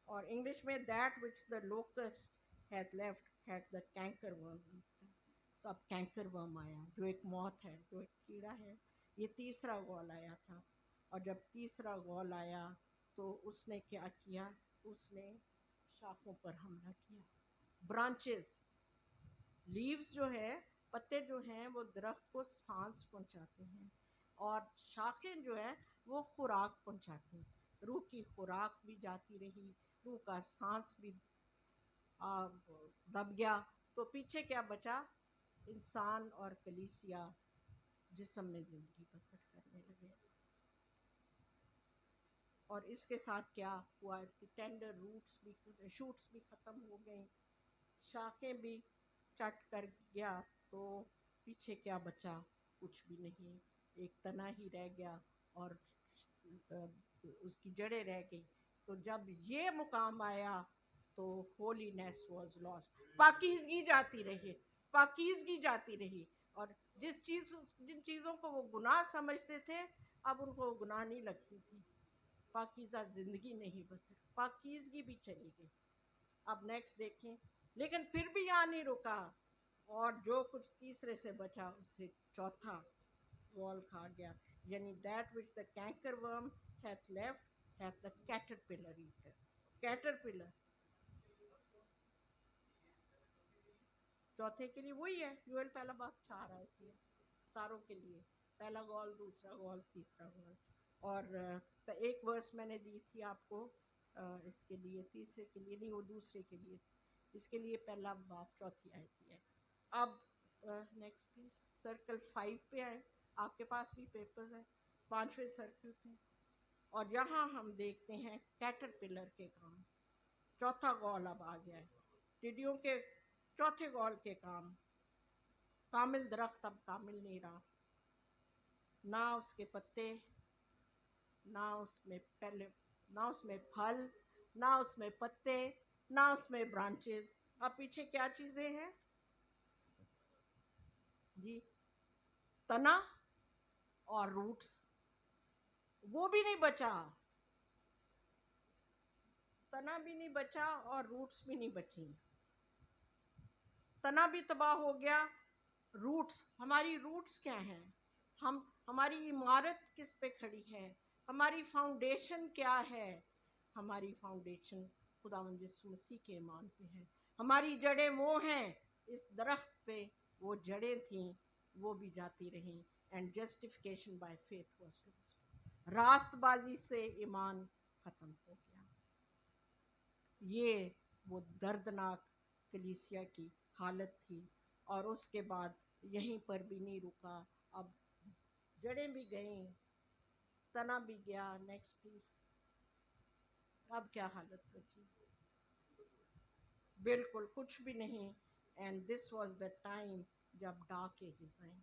और इंग्लिश में that which the locust hath left hath the canker worm. सब कैंकर वर्म आया, जो एक मौत है, जो एक कीड़ा है. ये तीसरा गौल आया था. और जब तीसरा गौल आया तो उसने क्या किया, उसने शाखों पर हमला किया. ब्रांचेस, लीव्स जो है, पत्ते जो हैं, वो दरख्त को सांस पहुंचाते हैं, और शाखें जो है वो खुराक पहुंचाती हैं. रूह की खुराक भी जाती रही, रूह का सांस भी दब गया. तो पीछे क्या बचा, इंसान और कलीसिया जिस्म में ज़िंदगी बसर करने लगे. और इसके साथ क्या हुआ कि टेंडर रूट्स भी, शूट्स भी ख़त्म हो गई, शाखें भी चट कर गया. तो पीछे क्या बचा, कुछ भी नहीं, एक तना ही रह गया और उसकी जड़ें रह गई. तो जब ये मुकाम आया तो होलीनेस वाज लॉस्ट. पाकीज़गी जाती रही, पाकीज़गी जाती रही. और जिन चीज़ों को वो गुनाह समझते थे, अब उनको गुनाह नहीं लगती थी. पाकीज़ा ज़िंदगी नहीं बसर, पाकीज़गी भी चली गई. अब नेक्स्ट देखें. लेकिन फिर भी यहाँ नहीं रुका, और जो कुछ तीसरे से बचा उसे चौथा वॉल खा गया. यानी that which the canker worm hath left hath the caterpillar eater. Caterpillar चौथे के लिए वही है, यूएल पहला बाब 4 आए थे सारों के लिए. पहला गॉल, दूसरा गॉल, तीसरा गॉल. और एक वर्स मैंने दी थी आपको इसके लिए, तीसरे के लिए नहीं, वो दूसरे के लिए. इसके लिए पहला बाब चौथी आयत है. अब नेक्स्ट प्लीज. सर्कल 5 पे आए. आपके पास भी पेपर्स हैं, 5वें सर्कल पे. और यहाँ हम देखते हैं कैटरपिलर के काम. चौथा गॉल अब आ गया है, टिड्डियों के चौथे गॉल के काम. कामिल दरख्त अब कामिल नहीं रहा, ना उसके पत्ते, ना उसमें पहले, ना उसमें फल, ना उसमें पत्ते, ना उसमें ब्रांचेस. अब पीछे क्या चीजें हैं जी, तना और रूट्स, वो भी नहीं बचा. तना भी नहीं बचा और रूट्स भी नहीं बची. तना भी तबाह हो गया. रूट्स, हमारी रूट्स क्या हैं, हमारी इमारत किस पे खड़ी है, हमारी फाउंडेशन क्या है. हमारी फाउंडेशन खुदावंद यीशु मसीह के ईमान पे है. हमारी जड़ें वो हैं इस दरख्त पे, वो जड़ें थीं, वो भी जाती रहीं. And justification by faith was lost. रास्तबाजी से ईमान खत्म हो गया. ये वो दर्दनाक कलीसिया की हालत थी. और उसके बाद यहीं पर भी नहीं रुका, अब जड़ें भी गईं, तना भी गया. Next please. अब क्या हालत बची, बिल्कुल कुछ भी नहीं. And this was the time जब डार्क एजेस आए.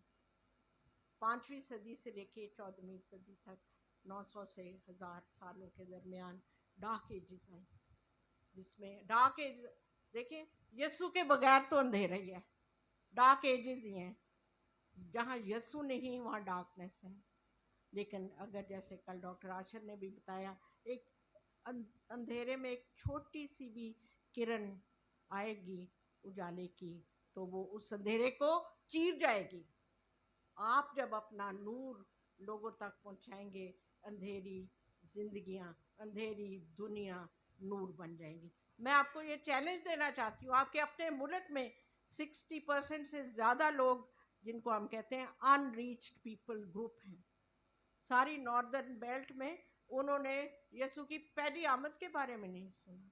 5वीं सदी से लेके 14वीं सदी तक, 900 से 1000 सालों के दरमियान डार्क एजेस आए, जिसमें डार्क एज देखें, यीशु के बगैर तो अंधेरा ही है. डार्क एजेस ही हैं, जहाँ यीशु नहीं वहाँ डार्कनेस है. लेकिन अगर जैसे कल डॉक्टर आशर ने भी बताया, एक अंधेरे में एक छोटी सी भी किरण आएगी उजाले की, तो वो उस अंधेरे को चीर जाएगी. आप जब अपना नूर लोगों तक पहुंचाएंगे, अंधेरी जिंदगियां, अंधेरी दुनिया नूर बन जाएंगी. मैं आपको ये चैलेंज देना चाहती हूँ, आपके अपने मुल्क में 60% से ज़्यादा लोग जिनको हम कहते हैं अनरीच्ड पीपल ग्रुप हैं। सारी नॉर्दर्न बेल्ट में उन्होंने यीशु की पहली आमद के बारे में नहीं सुना,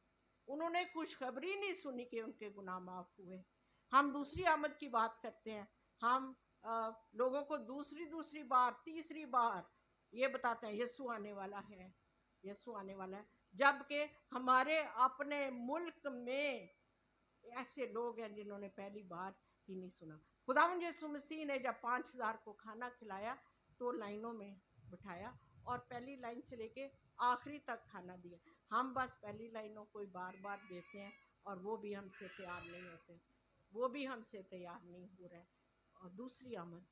उन्होंने खुशखबरी नहीं सुनी कि उनके गुनाह माफ हुए। हम दूसरी आमद की बात करते हैं, हम लोगों को दूसरी बार तीसरी बार ये बताते हैं यीशु आने वाला है, यीशु आने वाला है, जबकि हमारे अपने मुल्क में ऐसे लोग हैं जिन्होंने पहली बार ही नहीं सुना। खुदावंद यीशु मसीह ने जब 5000 को खाना खिलाया तो लाइनों में बिठाया और पहली लाइन से लेके आखिरी तक खाना दिया। हम बस पहली लाइनों को बार बार देते हैं और वो भी हमसे तैयार नहीं होते, वो भी हमसे तैयार नहीं हो रहा है। और दूसरी आमद,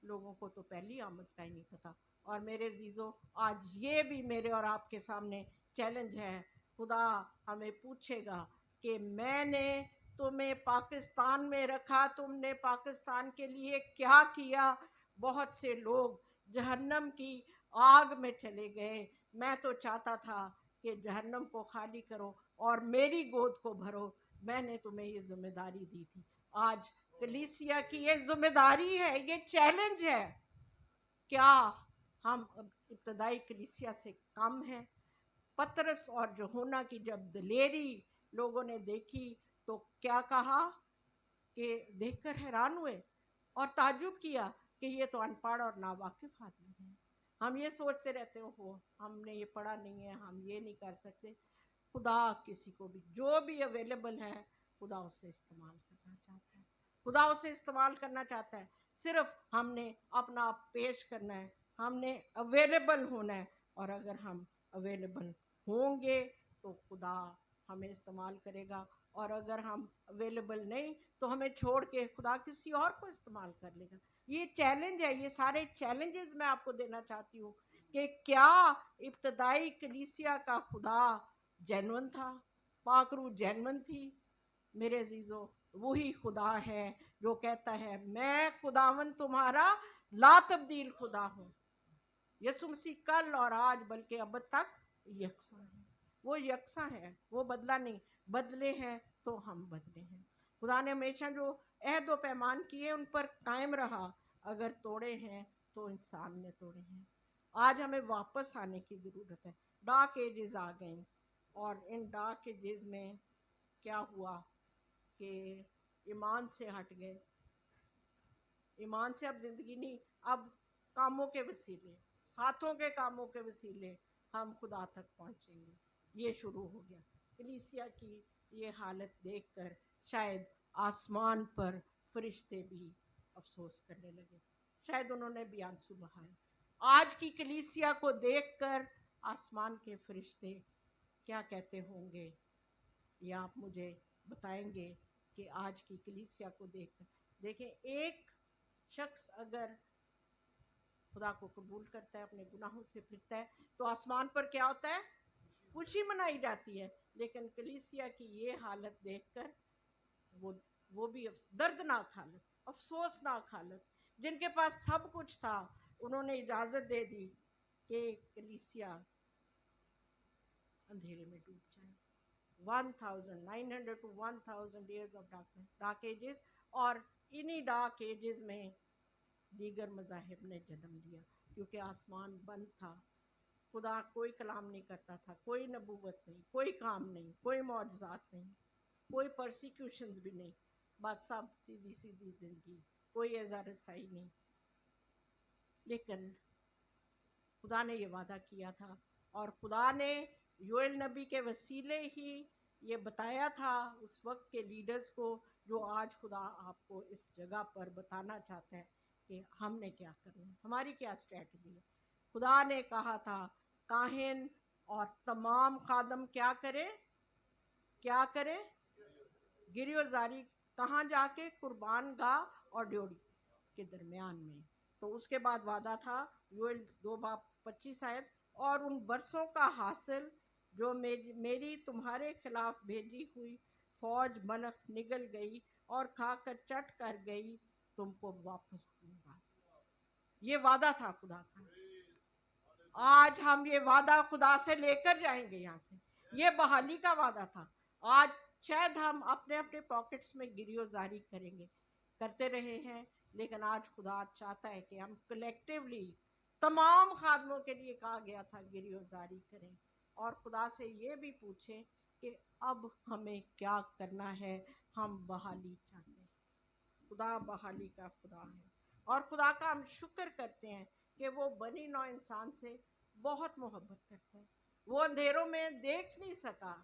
लोगों को तो पहली आमद का ही नहीं पता। और मेरे जीजो, आज ये भी मेरे और आपके सामने चैलेंज है। खुदा हमें पूछेगा कि मैंने तुम्हें पाकिस्तान में रखा, तुमने पाकिस्तान के लिए क्या किया? बहुत से लोग जहन्नम की आग में चले गए। मैं तो चाहता था कि जहन्नम को खाली करो और मेरी गोद को भरो, मैंने तुम्हें ये जिम्मेदारी दी थी। आज कलीसिया की ये जिम्मेदारी है, ये चैलेंज है। क्या हम इब्तदाई कलीसिया से कम हैं? पतरस और यूहन्ना की जब दिलेरी लोगों ने देखी तो क्या कहा कि देखकर हैरान हुए और ताज्जुब किया कि ये तो अनपढ़ और नावाकिफ आदमी है। हम ये सोचते रहते हो हमने ये पढ़ा नहीं है, हम ये नहीं कर सकते। खुदा किसी को भी जो भी अवेलेबल है खुदा उसे इस्तेमाल करना चाहता है, खुदा उसे इस्तेमाल करना चाहता है। सिर्फ हमने अपना आप पेश करना है, हमने अवेलेबल होना है। और अगर हम अवेलेबल होंगे तो खुदा हमें इस्तेमाल करेगा, और अगर हम अवेलेबल नहीं तो हमें छोड़ के खुदा किसी और को इस्तेमाल कर लेगा। ये चैलेंज है, ये सारे चैलेंजेस मैं आपको देना चाहती हूँ कि क्या इब्तदाई कलीसिया का खुदा जेन्युइन था, पाकरू जेन्युइन थी? मेरे अजीजों, वही खुदा है जो कहता है मैं खुदावन तुम्हारा ला तब्दील खुदा हूँ। यीशु मसीह कल और आज बल्कि अब तक यकसा है, वो यकसा है, वो बदला नहीं। बदले हैं तो हम बदले हैं। खुदा ने हमेशा जो अहद व पैमान किए उन पर कायम रहा, अगर तोड़े हैं तो इंसान ने तोड़े हैं। आज हमें वापस आने की ज़रूरत है। डार्क एजेस आ गए और इन डार्क एजेस में क्या हुआ कि ईमान से हट गए। ईमान से अब ज़िंदगी नहीं, अब कामों के वसीले, हाथों के कामों के वसीले हम खुदा तक पहुँचेंगे। ये शुरू हो गया। कलीसिया की ये हालत देखकर शायद आसमान पर फरिश्ते भी अफसोस करने लगे, शायद उन्होंने भी आंसू बहाए। आज की कलीसिया को देखकर आसमान के फरिश्ते क्या कहते होंगे, ये आप मुझे बताएंगे कि आज की कलीसिया को देखकर। देखें, एक शख्स अगर खुदा को कबूल करता है, अपने गुनाहों से फिरता है, तो आसमान पर क्या होता है? खुशी मनाई जाती है। लेकिन कलीसिया की ये हालत देखकर वो भी दर्दनाक हालत, अफसोसनाक हालत। जिनके पास सब कुछ था उन्होंने इजाजत दे दी कि कलीसिया अंधेरे में डूब जाए। 1900 to 1000 years of dark ages, और इन्हीं डार्क एजेस में दीगर मज़ाहिब ने जन्म लिया, क्योंकि आसमान बंद था। खुदा कोई कलाम नहीं करता था, कोई नबूवत नहीं, कोई काम नहीं, कोई मौजज़ात नहीं, कोई परसिक्यूशंस भी नहीं, बस सब सीधी सीधी ज़िंदगी, कोई ऐसा रसाई नहीं। लेकिन खुदा ने ये वादा किया था, और खुदा ने योएल नबी के वसीले ही ये बताया था उस वक्त के लीडर्स को, जो आज खुदा आपको इस जगह पर बताना चाहता है कि हमने क्या करना है, हमारी क्या स्ट्रैटेजी है। खुदा ने कहा था काहिन और तमाम खादम क्या करे, क्या करे? गिरियोजारी कहाँ जाके? कुर्बान गाह और ड्योड़ी के दरमियान में। तो उसके बाद वादा था योएल 2:25 आयत, और उन बरसों का हासिल जो मेरी तुम्हारे खिलाफ भेजी हुई फौज मनक निगल गई और खाकर चट कर गई, तुमको वापस दूंगा। ये वादा था खुदा का। आज हम ये वादा खुदा से लेकर जाएंगे यहाँ से। ये बहाली का वादा था। आज शायद हम अपने अपने पॉकेट्स में गिरियोजारी करेंगे, करते रहे हैं, लेकिन आज खुदा चाहता है कि हम कलेक्टिवली तमाम खादमों के लिए कहा गया था गिरियोजारी करें और खुदा से ये भी पूछें कि अब हमें क्या करना है, हम बहाली चाहते हैं। खुदा बहाली का खुदा है और खुदा का हम शुक्र करते हैं कि वो बनी नौ इंसान से बहुत मोहब्बत करता है। वो अंधेरों में देख नहीं सका,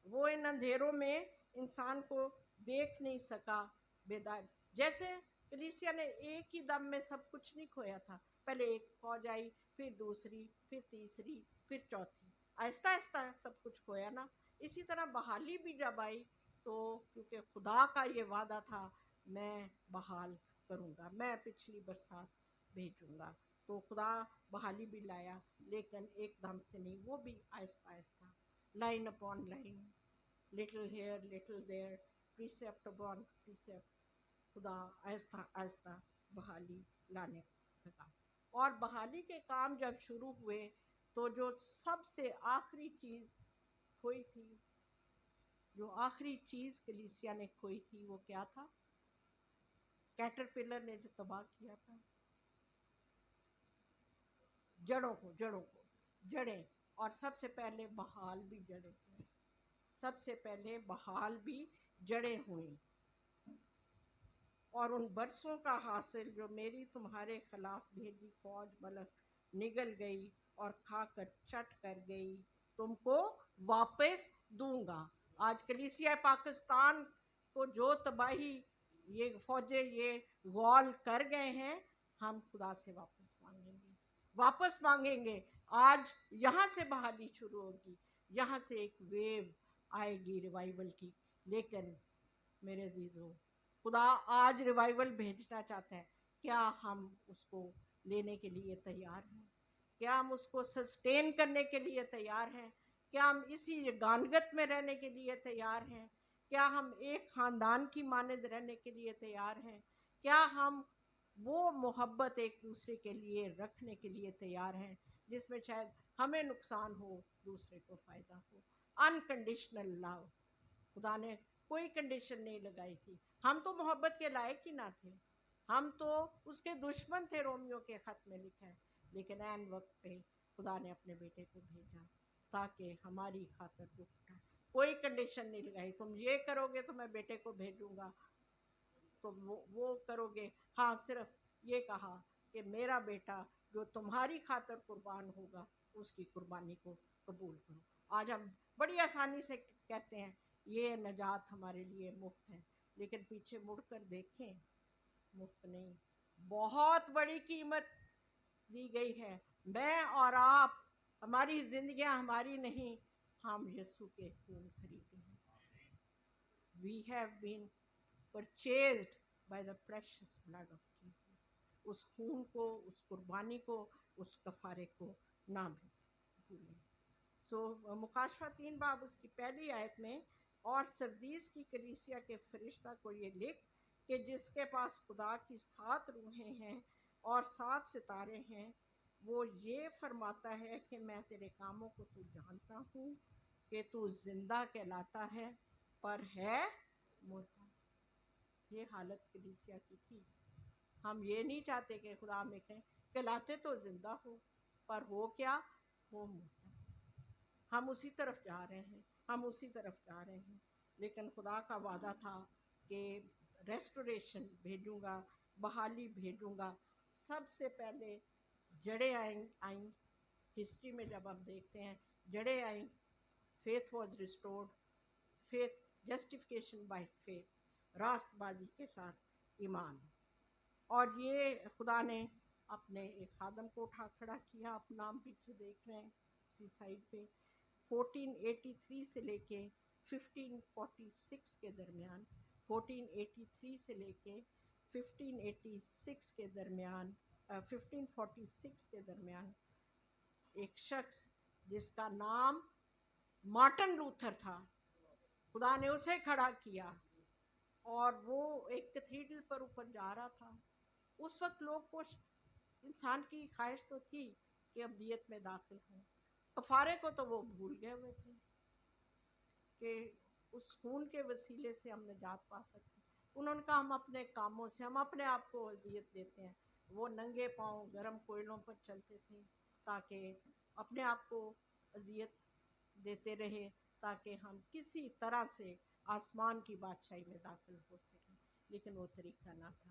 वो इन अंधेरों में इंसान को देख नहीं सका बेदाग। जैसे कलीसिया ने एक ही दम में सब कुछ नहीं खोया था, पहले एक फौज आई, फिर दूसरी, फिर तीसरी, फिर चौथी, आहिस्ता आहिस्ता सब कुछ खोया ना। इसी तरह बहाली भी जब आई तो क्योंकि खुदा का ये वादा था, मैं बहाल करूँगा, मैं पिछली बरसात भेजूँगा, तो खुदा बहाली भी लाया, लेकिन एकदम से नहीं, वो भी आहिस्ता आहिस्ता, line upon line, little here little there, precept upon precept, खुदा आहिस्ता आहिस्ता बहाली लाने लगा। और बहाली के काम जब शुरू हुए तो जो सबसे आखिरी चीज़ खोई थी, जो आखिरी चीज़ कलीसिया ने खोई थी, वो क्या था? कैटरपिलर ने जो तबाह किया था, जड़ों को, जड़ें। और सबसे पहले बहाल भी जड़ें हुई, सबसे पहले बहाल भी जड़ें हुई। और उन बरसों का हासिल जो मेरी तुम्हारे खिलाफ भेजी फौज मलक निगल गई और खाकर चट कर गई, तुमको वापस दूंगा। आज कलीसिया पाकिस्तान को जो तबाही ये फौजें ये गौल कर गए हैं, हम खुदा से वापस मांगेंगे, वापस मांगेंगे। आज यहाँ से बहाली शुरू होगी, यहाँ से एक वेव आएगी रिवाइवल की। लेकिन मेरे अजीजों, खुदा आज रिवाइवल भेजना चाहता है, क्या हम उसको लेने के लिए तैयार हैं? क्या हम उसको सस्टेन करने के लिए तैयार हैं? क्या हम इसी गानगत में रहने के लिए तैयार हैं? क्या हम एक ख़ानदान की मानद रहने के लिए तैयार हैं? क्या हम वो मोहब्बत एक दूसरे के लिए रखने के लिए तैयार हैं जिसमें शायद हमें नुकसान हो, दूसरे को फ़ायदा हो? अनकंडीशनल लव, खुदा ने कोई कंडीशन नहीं लगाई थी। हम तो मोहब्बत के लायक ही ना थे, हम तो उसके दुश्मन थे, रोमियो के खत में लिखा है। लेकिन ऐन वक्त पे खुदा ने अपने बेटे को भेजा ताकि हमारी खातर दुख उठाए। कोई कंडीशन नहीं लगाई, तुम ये करोगे तो मैं बेटे को भेजूंगा, तो वो करोगे। हाँ, सिर्फ ये कहा कि मेरा बेटा जो तुम्हारी खातर कुर्बान होगा, उसकी कुर्बानी को कबूल करो। आज हम बड़ी आसानी से कहते हैं ये नजात हमारे लिए मुफ्त है, लेकिन पीछे मुड़कर देखें, मुफ्त नहीं, बहुत बड़ी कीमत दी गई है। मैं और आप, हमारी जिंदगियां हमारी नहीं, हम यीशु के खून खरीदे हैं। We have been purchased by the precious blood of Jesus. उस खून को, उस कुर्बानी को, उस कफारे को ना भूलें। मुकाशवा 3 बाब उसकी पहली आयत में, और सरदीस की कलीसिया के फरिश्ता को ये लिख कि जिसके पास खुदा की 7 रूहें हैं और 7 सितारे हैं, वो ये फरमाता है कि मैं तेरे कामों को तू जानता हूँ कि तू जिंदा कहलाता है पर है मुर्दा। ये हालत कलीसिया की थी। हम ये नहीं चाहते कि खुदा हमें कहें कहलाते तो जिंदा हो, पर हो क्या, हो मुर्दा। हम उसी तरफ जा रहे हैं, हम उसी तरफ जा रहे हैं। लेकिन खुदा का वादा था कि रेस्टोरेशन भेजूंगा, बहाली भेजूंगा। सबसे पहले जड़ें आई हिस्ट्री में, जब हम देखते हैं जड़ें आई, faith was restored, faith, justification by faith, रास्तबाजी के साथ ईमान। और ये खुदा ने अपने एक खादम को उठा खड़ा किया। आप नाम पीछे देख रहे हैं उसी साइड पे, 1483 से लेके 1546 के दरमियान, 1483 से लेके 1586 के दरमियान, 1546 के दरमियान एक शख्स जिसका नाम मार्टिन लूथर था, खुदा ने उसे खड़ा किया। और वो एक कैथीड्रल पर ऊपर जा रहा था। उस वक्त लोग को, इंसान की ख्वाहिश तो थी कि अब्दियत में दाखिल हों। कफारे को तो वो भूल गए हुए थे कि اس خون کے وسیلے سے ہم نجات پا سکتے ہیں. انہوں نے کہا ہم اپنے کاموں سے ہم اپنے آپ کو اذیت دیتے ہیں. وہ ننگے پاؤں گرم کوئلوں پر چلتے تھے تاکہ اپنے آپ کو اذیت دیتے رہے تاکہ ہم کسی طرح سے آسمان کی بادشاہی میں داخل ہو سکیں، لیکن وہ طریقہ نہ تھا.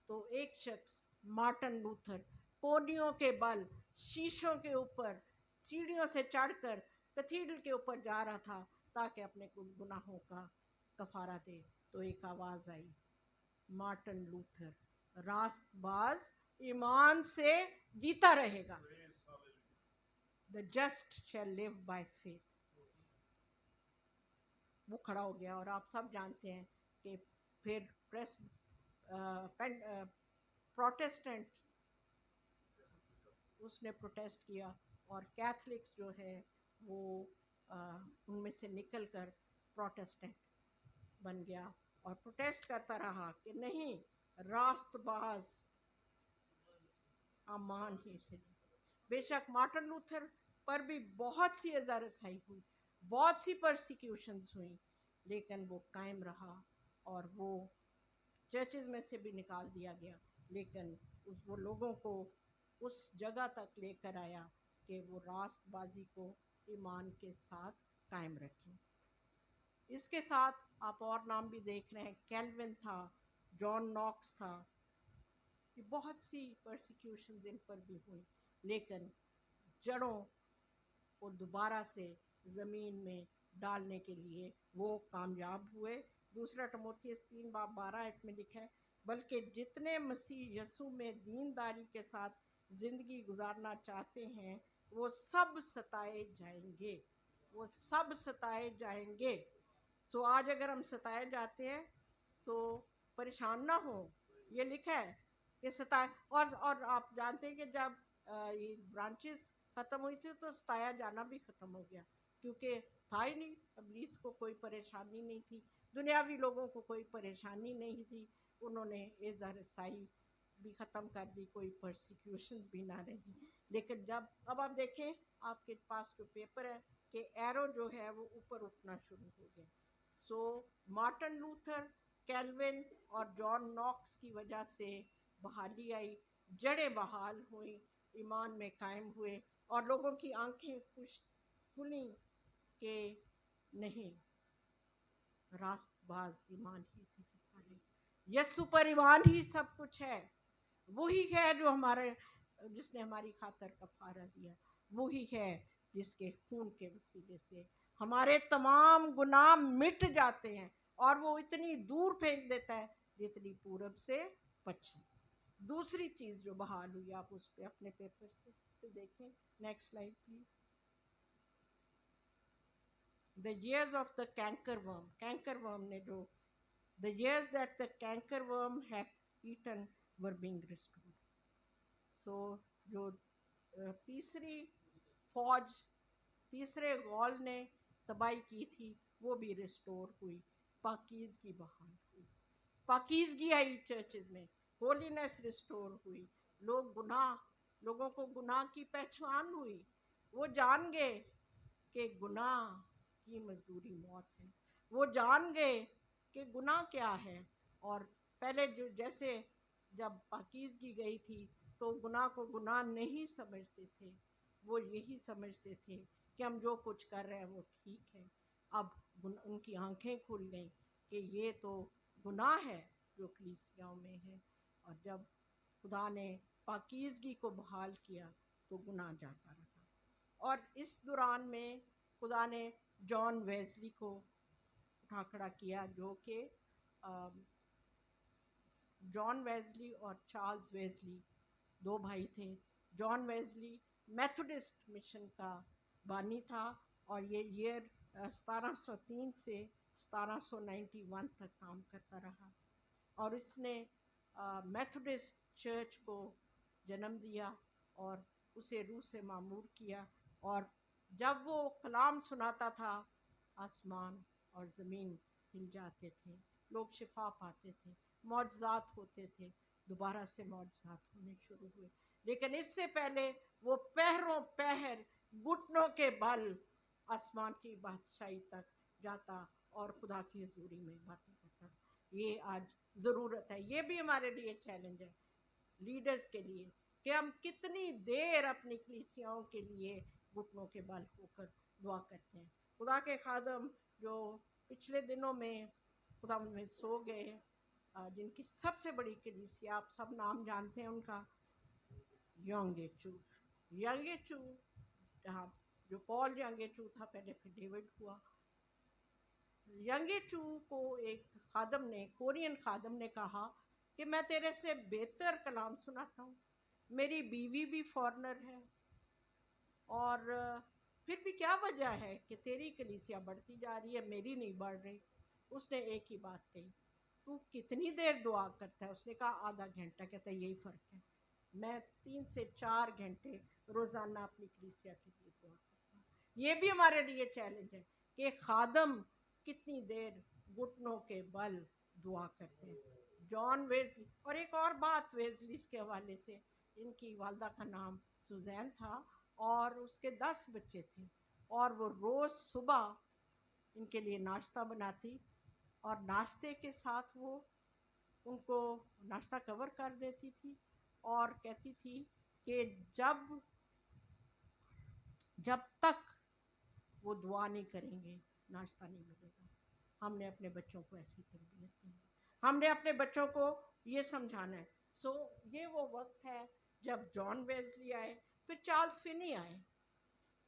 تو ایک شخص مارٹن لوتھر کونیوں کے بل شیشوں کے اوپر سیڑھیوں سے چڑھ کر کیتھیڈرل کے اوپر جا رہا تھا تاکہ اپنے گناہوں کا کفارہ دے. تو ایک آواز آئی، مارٹن لوتھر راست باز ایمان سے جیتا رہے گا. The just shall live by faith. وہ کھڑا ہو گیا اور آپ سب جانتے ہیں کہ پھر پروٹیسٹنٹ اس نے پروٹیسٹ کیا اور کیتھلکس جو ہے وہ ان میں سے نکل کر پروٹیسٹنٹ بن گیا اور پروٹیسٹ کرتا رہا کہ نہیں، راست باز امان ہی سے. بے شک مارٹن لوتھر پر بھی بہت سی اذیت رسائی ہوئی، بہت سی پرسیکیوشنز ہوئیں، لیکن وہ قائم رہا اور وہ چرچز میں سے بھی نکال دیا گیا، لیکن وہ لوگوں کو اس جگہ تک لے کر آیا کہ وہ راست بازی کو ایمان کے ساتھ قائم رکھیں. اس کے ساتھ آپ اور نام بھی دیکھ رہے ہیں، کیلون تھا، جان ناکس تھا. یہ بہت سی پرسیکیوشنز ان پر بھی ہوئی، لیکن جڑوں کو دوبارہ سے زمین میں ڈالنے کے لیے وہ کامیاب ہوئے. دوسرا تموتھیوس 3:12 میں لکھا ہے، بلکہ جتنے مسیح یسوع میں دینداری کے ساتھ زندگی گزارنا چاہتے ہیں وہ سب ستائے جائیں گے، وہ سب ستائے جائیں گے. تو آج اگر ہم ستائے جاتے ہیں تو پریشان نہ ہو، یہ لکھا ہے کہ ستائے. اور آپ جانتے ہیں کہ جب یہ برانچز ختم ہوئی تھی تو ستایا جانا بھی ختم ہو گیا، کیونکہ تھا ہی نہیں، ابلیس کو کوئی پریشانی نہیں تھی، دنیاوی لوگوں کو کوئی پریشانی نہیں تھی. انہوں نے اذیت رسائی بھی ختم کر دی، کوئی پرسیکیوشنز بھی نہ رہی. لیکن جب اب آپ دیکھیں آپ کے پاس جو پیپر ہے کہ ایرو جو ہے وہ اوپر اٹھنا شروع ہو گیا. سو مارٹن لوتھر، کیلون اور جان ناکس کی وجہ سے بحالی آئی، جڑیں بحال ہوئیں، ایمان میں قائم ہوئے اور لوگوں کی آنکھیں کھلیں کہ نہیں، راست باز ایمان ہی سے جیتا ہے، یسوع پر ایمان ہی سب کچھ ہے. وہی ہے جو جس نے ہماری خاطر کفارہ دیا، وہی ہے جس کے خون کے وسیلے سے ہمارے تمام گناہ مٹ جاتے ہیں اور وہ اتنی دور پھینک دیتا ہے جتنی پورب سے پچھم. دوسری چیز جو بحال ہوئی، آپ اس پہ اپنے پیپر سے دیکھیں، next slide please. The years of the cankerworm نے جو the years that the cankerworm had eaten were being restored. So جو تیسری فوج، تیسرے غول نے تباہی کی تھی وہ بھی ریسٹور ہوئی، پاکیزگی بحال ہوئی، پاکیزگی آئی چرچز میں، ہولینس ریسٹور ہوئی. لوگوں کو گناہ کی پہچان ہوئی، وہ جان گئے کہ گناہ کی مزدوری موت ہے، وہ جان گئے کہ گناہ کیا ہے. اور پہلے جیسے جب پاکیزگی گئی تھی تو گناہ کو گناہ نہیں سمجھتے تھے، وہ یہی سمجھتے تھے کہ ہم جو کچھ کر رہے ہیں وہ ٹھیک ہے. اب ان کی آنکھیں کھل گئیں کہ یہ تو گناہ ہے جو کلیسیاؤں میں ہے. اور جب خدا نے پاکیزگی کو بحال کیا تو گناہ جاتا رہا. اور اس دوران میں خدا نے جان ویزلی کو اٹھا کھڑا کیا، جو کہ جان ویزلی اور چارلز ویزلی دو بھائی تھے. جان ویزلی میتھوڈسٹ مشن کا بانی تھا اور یہ ایئر 1703 سے 1791 تک کام کرتا رہا اور اس نے میتھوڈسٹ چرچ کو جنم دیا اور اسے روح سے معمور کیا. اور جب وہ کلام سناتا تھا آسمان اور زمین ہل جاتے تھے، لوگ شفا پاتے تھے، معجزات ہوتے تھے. دوبارہ سے معجزات ہونے شروع ہوئے، لیکن اس سے پہلے وہ پہروں پہر گھٹنوں کے بل آسمان کی بادشاہی تک جاتا اور خدا کی حضوری میں باتیں کرتا رہا۔ یہ آج ضرورت ہے، یہ بھی ہمارے لیے چیلنج ہے لیڈرز کے لیے کہ ہم کتنی دیر اپنی کلیسیاؤں کے لیے گھٹنوں کے بل ہو کر دعا کرتے ہیں۔ خدا کے خادم جو پچھلے دنوں میں خدا میں سو گئے، جن کی سب سے بڑی کلیسیا آپ سب نام جانتے ہیں ان کا، یونگے چو، یونگے چو، جہاں جو پال یونگے چو تھا، پہلے پھر ڈیوڈ ہوا۔ یونگے چو کو ایک خادم نے، کورین خادم نے کہا کہ میں تیرے سے بہتر کلام سناتا ہوں، میری بیوی بھی فورنر ہے، اور پھر بھی کیا وجہ ہے کہ تیری کلیسیا بڑھتی جا رہی ہے، میری نہیں بڑھ رہی؟ اس نے ایک ہی بات کہی، تو کتنی دیر دعا کرتا ہے؟ اس نے کہا آدھا گھنٹہ۔ کہتا ہے یہی فرق ہے، میں 3 سے 4 گھنٹے روزانہ اپنی کلیسیا کے لیے دعا کرتا ہوں۔ یہ بھی ہمارے لیے چیلنج ہے کہ خادم کتنی دیر گھٹنوں کے بل دعا کرتے ہیں۔ جان ویزلی، اور ایک اور بات ویزلیز کے حوالے سے، ان کی والدہ کا نام سوزین تھا اور اس کے 10 بچے تھے، اور وہ روز صبح ان کے لیے ناشتہ بناتی، اور ناشتے کے ساتھ وہ ان کو ناشتہ کور کر دیتی تھی اور کہتی تھی کہ جب تک وہ دعا نہیں کریں گے ناشتہ نہیں ملے گا۔ ہم نے اپنے بچوں کو ایسی تربیت دی، ہم نے اپنے بچوں کو یہ سمجھانا ہے۔ یہ وہ وقت ہے جب جان ویزلی آئے، پھر چارلز فنی آئے۔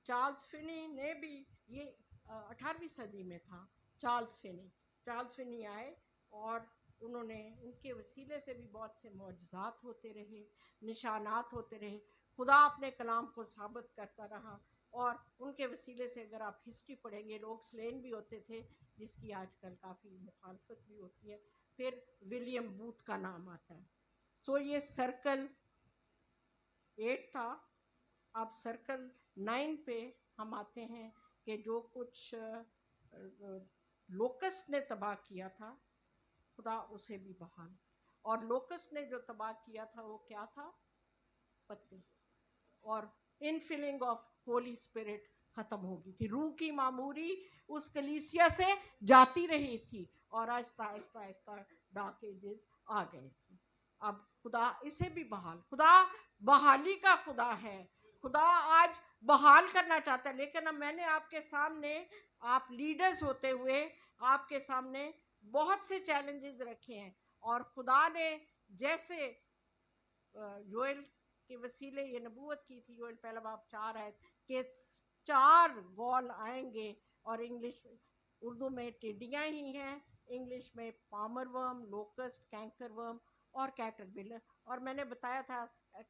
چارلز فنی نے بھی، یہ 18ویں صدی میں تھا چارلز فنی آئے، اور انہوں نے، ان کے وسیلے سے بھی بہت سے معجزات ہوتے رہے، نشانات ہوتے رہے، خدا اپنے کلام کو ثابت کرتا رہا، اور ان کے وسیلے سے اگر آپ ہسٹری پڑھیں گے، لوگ سلین بھی ہوتے تھے، جس کی آج کل کافی مخالفت بھی ہوتی ہے۔ پھر ولیم بوتھ کا نام آتا ہے۔ یہ سرکل 8 تھا۔ اب سرکل 9 پہ ہم آتے ہیں کہ جو کچھ لوکسٹ نے تباہ کیا تھا، خدا اسے بھی بحال، اور لوکسٹ نے جو تباہ کیا تھا وہ کیا تھا؟ پتے، اور انفلنگ آف ہولی اسپرٹ ختم ہو گئی تھی، روح کی معموری اس کلیسیا سے جاتی رہی تھی، اور آہستہ آہستہ آہستہ ڈارک ایجز آ گئے تھے۔ اب خدا اسے بھی بحال، خدا بحالی کا خدا ہے، خدا آج بحال کرنا چاہتا ہے۔ لیکن اب میں نے آپ کے سامنے، آپ لیڈرز ہوتے ہوئے، آپ کے سامنے بہت سے چیلنجز رکھے ہیں، اور خدا نے جیسے یوئل کے وسیلے یہ نبوت کی تھی، یوئل پہلا باب 4 آیت، کہ 4 گول آئیں گے، اور انگلش، اردو میں ٹڈیاں ہی ہیں، انگلش میں پامر ورم، لوکسٹ، کینکر ورم اور کیٹرپلر۔ اور میں نے بتایا تھا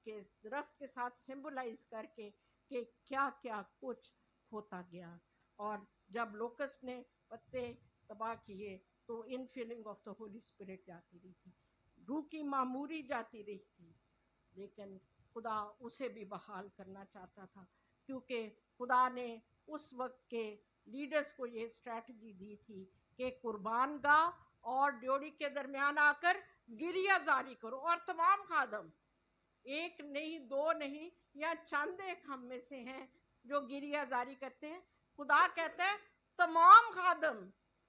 کہ درخت کے ساتھ سمبلائز کر کے کہ کیا کیا کچھ ہوتا گیا، اور جب لوکسٹ نے پتے تباہ کیے تو انفلنگ آف دا ہولی اسپرٹ جاتی رہی تھی، روح کی معموری جاتی رہی تھی، لیکن خدا اسے بھی بحال کرنا چاہتا تھا، کیونکہ خدا نے اس وقت کے لیڈرز کو یہ اسٹریٹجی دی تھی کہ قربان گاہ اور ڈیوڑی کے درمیان آ کر گریہ زاری کرو، اور تمام خادم، ایک نہیں، 2 نہیں، یا چند ایک ہم میں سے ہیں جو گریہ زاری کرتے ہیں۔ خدا کہتا ہے تمام خادم،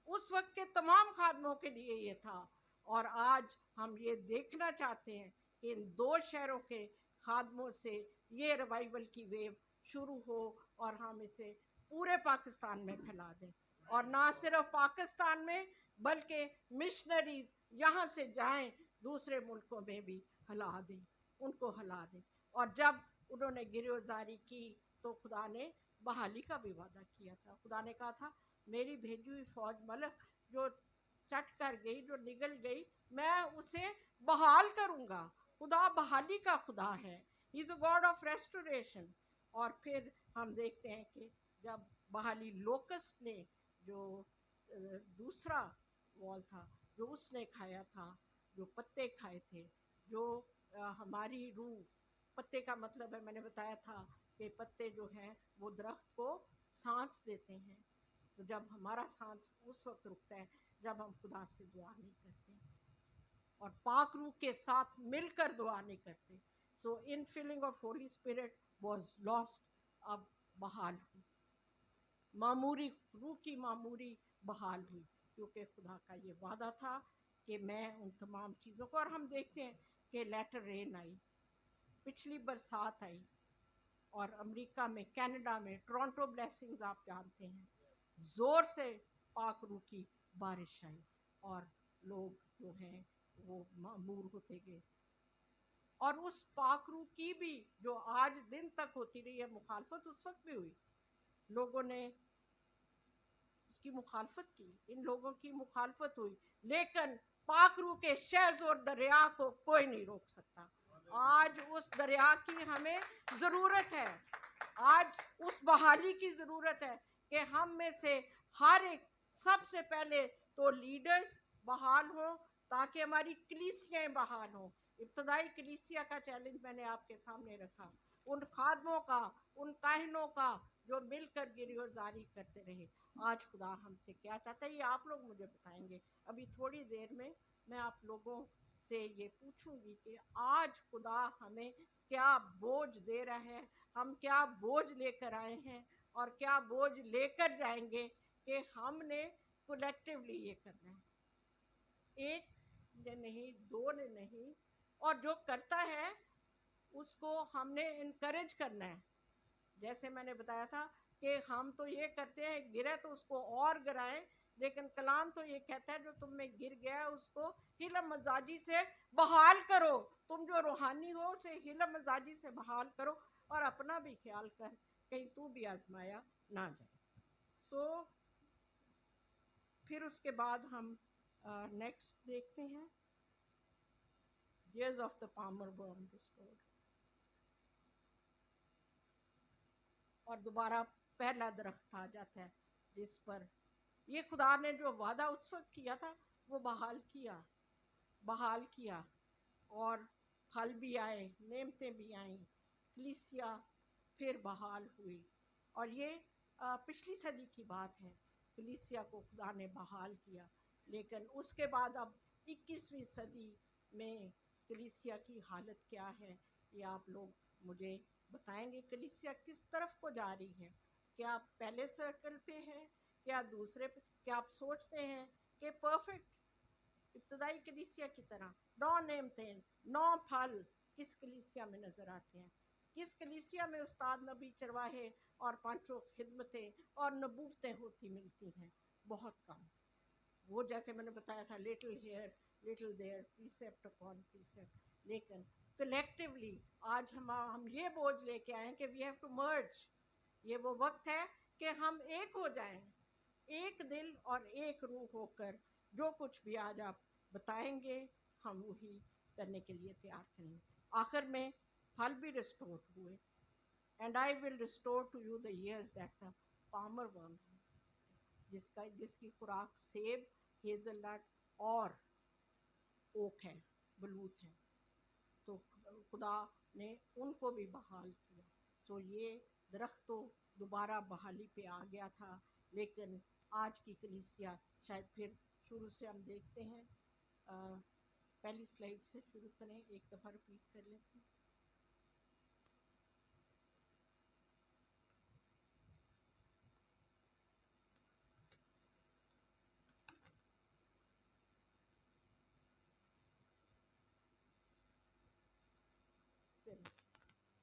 اس وقت کے تمام خادموں کے لیے یہ تھا، اور آج ہم یہ دیکھنا چاہتے ہیں کہ ان 2 شہروں کے خادموں سے یہ ریوائول کی ویو شروع ہو، اور ہم اسے پورے پاکستان میں پھیلا دیں، اور نہ صرف پاکستان میں بلکہ مشنریز یہاں سے جائیں، دوسرے ملکوں میں بھی ہلا دیں، ان کو ہلا دیں۔ اور جب انہوں نے گریہزاری کی تو خدا نے بحالی کا بھی وعدہ کیا تھا۔ خدا نے کہا تھا میری بھیجی ہوئی فوج ملک جو چٹ کر گئی، جو نگل گئی، میں اسے بحال کروں گا۔ خدا بحالی کا خدا ہے، ہی از اے گاڈ آف ریسٹوریشن۔ اور پھر ہم دیکھتے ہیں کہ جب بحالی لوکسٹ نے جو دوسرا وال تھا، جو اس نے کھایا تھا، جو پتے کھائے تھے، جو ہماری روح، پتے کا مطلب ہے، میں نے بتایا تھا کہ پتے جو ہیں وہ درخت کو سانس دیتے ہیں، تو جب ہمارا سانس اس وقت رکتا ہے جب ہم خدا سے دعا نہیں کرتے اور پاک روح کے ساتھ مل کر دعا نہیں کرتے۔ Infilling of Holy Spirit was lost, اب بحال ہوئی، معموری، روح کی معموری بحال ہوئی۔ क्योंकि खुदा का ये वादा था कि मैं उन तमाम चीज़ों को, और हम देखते हैं कि लेटर रेन आई, पिछली बरसात आई, और अमेरिका में, कनाडा में टोरंटो ब्लेसिंग्स आप जानते हैं, ज़ोर से पाक रूह की बारिश आई और लोग जो हैं वो मामूर होते गए। और उस पाक रूह की भी जो आज दिन तक होती रही है मुखालफत, उस वक्त भी हुई, लोगों ने उसकी मुखालफत की, इन लोगों की मुखालफत हुई, लेकिन पाक रूह के शहज और दरिया को कोई नहीं रोक सकता। आज उस दरिया की हमें ज़रूरत है, आज उस बहाली की ज़रूरत है कि हम में से हर एक, सबसे पहले तो लीडर्स बहाल हों ताकि हमारी कलीसियाएं बहाल हों। इब्तदाई कलीसिया का चैलेंज मैंने आपके सामने रखा, उन खादमों का, उन काहिनों का जो मिलकर गिरफ्तारी करते रहे। आज खुदा हमसे क्या चाहता है ये आप लोग मुझे बताएंगे। अभी थोड़ी देर में मैं आप लोगों से ये पूछूंगी कि आज खुदा हमें क्या बोझ दे रहा है, हम क्या बोझ लेकर आए हैं और क्या बोझ लेकर जाएंगे कि हमने कलेक्टिवली ये करना है, एक ने नहीं, दो ने नहीं, और जो करता है उसको हमने इनकरेज करना है। जैसे मैंने बताया था कि हम तो ये करते हैं गिरे तो उसको और गिराएं, लेकिन कलाम तो ये कहता है जो तुम में गिर गया है उसको हिलम मजाजी से बहाल करो। तुम जो रूहानी हो उसे हिलम मजाजी से बहाल करो और अपना भी ख्याल कर कहीं तू भी आजमाया ना जाए। सो फिर उसके बाद हम नेक्स्ट देखते हैं, years of the palmer worm restored, और दोबारा पहला दरख्त आ जाता है जिस पर ये खुदा ने जो वादा उस वक्त किया था वो बहाल किया और फल भी आए, नेमतें भी आईं, कलीसिया फिर बहाल हुई। और ये पिछली सदी की बात है, कलीसिया को खुदा ने बहाल किया, लेकिन उसके बाद अब 21वीं सदी में कलीसिया की हालत क्या है ये आप लोग मुझे बताएंगे। कलीसिया किस तरफ को जा रही है, क्या आप पहले सर्कल पे है, क्या दूसरे पे? क्या आप सोचते हैं कि परफेक्ट इब्तदाई कलीसिया की तरह 9 नेमते, 9 फल किस कलीसिया में नजर आते हैं? किस कलीसिया में उस्ताद, नबी, चरवाहे और पांचों खिदमतें और नबूवतें होती मिलती हैं? बहुत कम। वो जैसे मैंने बताया था, little here little there, precept upon precept. लेकिन कलेक्टिवली आज हम ये बोझ लेके आए कि वी हैव टू मर्ज। ये वो वक्त है कि हम एक हो जाएं, एक दिल और एक रूह होकर जो कुछ भी आज आप बताएंगे हम वही करने के लिए तैयार करेंगे। आखिर में फल भी रिस्टोर हुए, and I will restore to you the years that the Palmer worm, जिसकी खुराक सेब, हेजलनट और ओक है, बलूत है। तो खुदा ने उनको भी बहाल किया। तो ये दरख्त तो दोबारा बहाली पे आ गया था, लेकिन आज की कलीसिया शायद फिर शुरू से हम देखते हैं। पहली स्लाइड से शुरू करें, एक दफ़ा रिपीट कर लेते हैं।